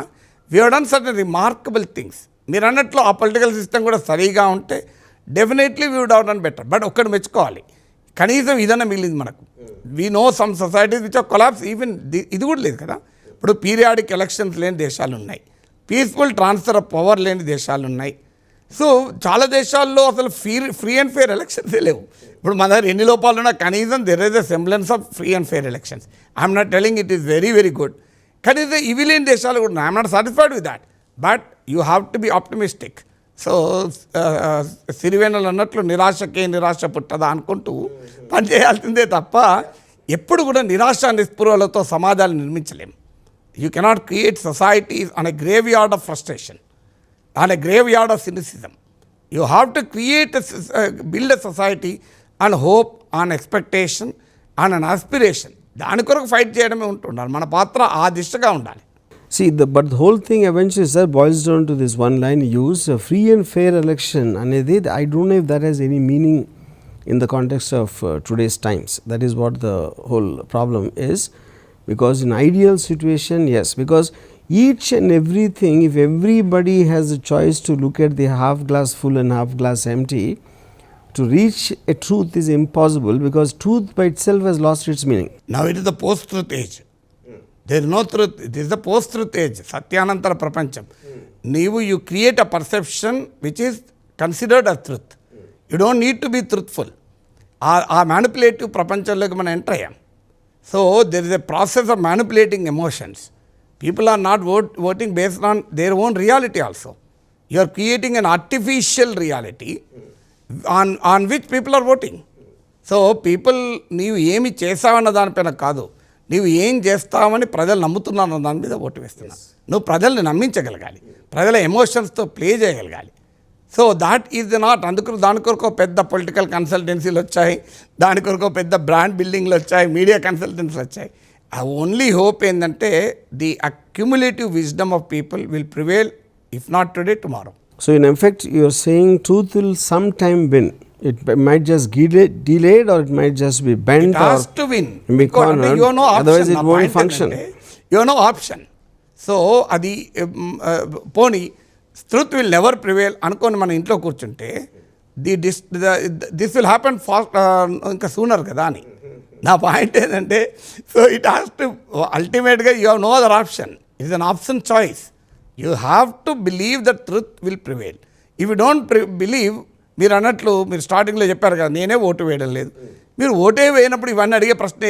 we have done certain remarkable things. మీరు అన్నట్లు ఆ పొలిటికల్ సిస్టమ్ కూడా సరిగా ఉంటే definitely we would have done better. But ఒక్కటి మెచ్చుకోవాలి, కనీసం ఇదన్నా మిగిలింది మనకు. We know some societies which are collapse, even ఇది కూడా లేదు కదా. ఇప్పుడు పీరియాడిక్ ఎలక్షన్స్ లేని దేశాలు ఉన్నాయి, పీస్ఫుల్ ట్రాన్స్ఫర్ ఆఫ్ పవర్ లేని దేశాలు ఉన్నాయి. సో చాలా దేశాల్లో అసలు ఫ్రీ అండ్ ఫెయిర్ ఎలక్షన్సే లేవు. ఇప్పుడు మన దగ్గర ఎన్ని లోపాలు ఉన్నా కనీసం there is a semblance of free and fair elections. I'm not telling it is very very good. కనీసం ఇవి లేని దేశాలు కూడా ఉన్నాయి. I'm not satisfied with that, but you have to be optimistic. So సిరివేనలు అన్నట్లు నిరాశకే నిరాశ పుట్టదా అనుకుంటూ పనిచేయాల్సిందే తప్ప ఎప్పుడు కూడా నిరాశ నిస్పృహలతో సమాజాలు నిర్మించలేము. You cannot create societies on a graveyard of frustration, on a graveyard of cynicism. You have to create build a society on hope, on expectation, on an aspiration. దాని కొరకు ఫైట్ చేయడమే ఉంటుండాలి. మన పాత్ర ఆ దిశగా ఉండాలి. See, but the whole thing eventually, sir, boils down to this one line used, a free and fair election. And I don't know if that has any meaning in the context of today's times. That is what the whole problem is. Because in ideal situation, yes, because each and everything, if everybody has a choice to look at the half glass full and half glass empty, to reach a truth is impossible, because truth by itself has lost its meaning. Now it is the post-truth age. There is no truth. It is the post-truth age. సత్యానంతర ప్రపంచం. You create a perception which is considered as truth. You don't need to be truthful. ఆ manipulative ప్రపంచంలోకి మనం enter అయ్యాం. So there is a process of manipulating emotions. People are not voting based on their own reality also. You are creating an artificial reality on which people are voting. So people నీవు ఏమి చేసావన్న దానిపైన కాదు, నీవు ఏం చేస్తావని ప్రజలు నమ్ముతున్నాను దాని మీద ఓటు వేస్తున్నావు. నువ్వు ప్రజల్ని నమ్మించగలగాలి, ప్రజల ఎమోషన్స్తో ప్లే చేయగలగాలి. So that is not. దాని కొరకు పెద్ద పొలిటికల్ కన్సల్టెన్సీలు వచ్చాయి, దాని కొరకు పెద్ద బ్రాండ్ బిల్డింగ్లు వచ్చాయి, మీడియా కన్సల్టెన్సీలు వచ్చాయి. ఆ ఓన్లీ హోప్ ఏంటంటే the accumulative wisdom of people will prevail, if not today, tomorrow. So in effect, you are saying truth will sometime win. It might just get delayed, or it might just be bent, It has to win. be cornered. You have no option. Otherwise, it Na won't point function. You have no option. So అది పోనీ truth will never prevail అనుకొని మన ఇంట్లో కూర్చుంటే this will happen fast, ఇంకా sooner కదా అని నా పాయింట్ ఏంటంటే, సో ఇట్ హ్యాస్ టు అల్టిమేట్గా you have no other option. It is an option choice. You have to believe that truth will prevail. If you don't believe, మీరు అన్నట్లు మీరు స్టార్టింగ్లో చెప్పారు కదా, నేనే ఓటు వేయడం లేదు. మీరు ఓటే వేయనప్పుడు ఇవన్నీ అడిగే ప్రశ్న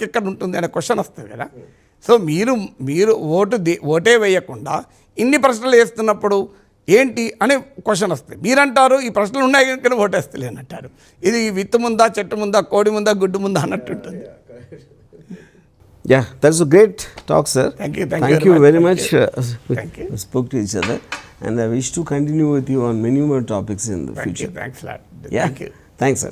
ఎక్కడ ఉంటుంది అనే క్వశ్చన్ వస్తుంది కదా. సో మీరు ఓటే వేయకుండా ఇన్ని ప్రశ్నలు వేస్తున్నప్పుడు ఏంటి అనే క్వశ్చన్ వస్తుంది. మీరంటారు ఈ ప్రశ్నలు ఉన్నాయి కనుక ఓటేస్తలేని అంటారు. ఇది విత్తు ముందా, చెట్టు ముందా, కోడి ముందా, గుడ్డు ముందా అన్నట్టు ఉంటుంది. Yeah, that's a great talk, sir. Thank you very much. Thank you. We spoke to each other, and I wish to continue with you on many more topics in the future. Thanks a lot. Yeah. Thank you. Thanks, sir.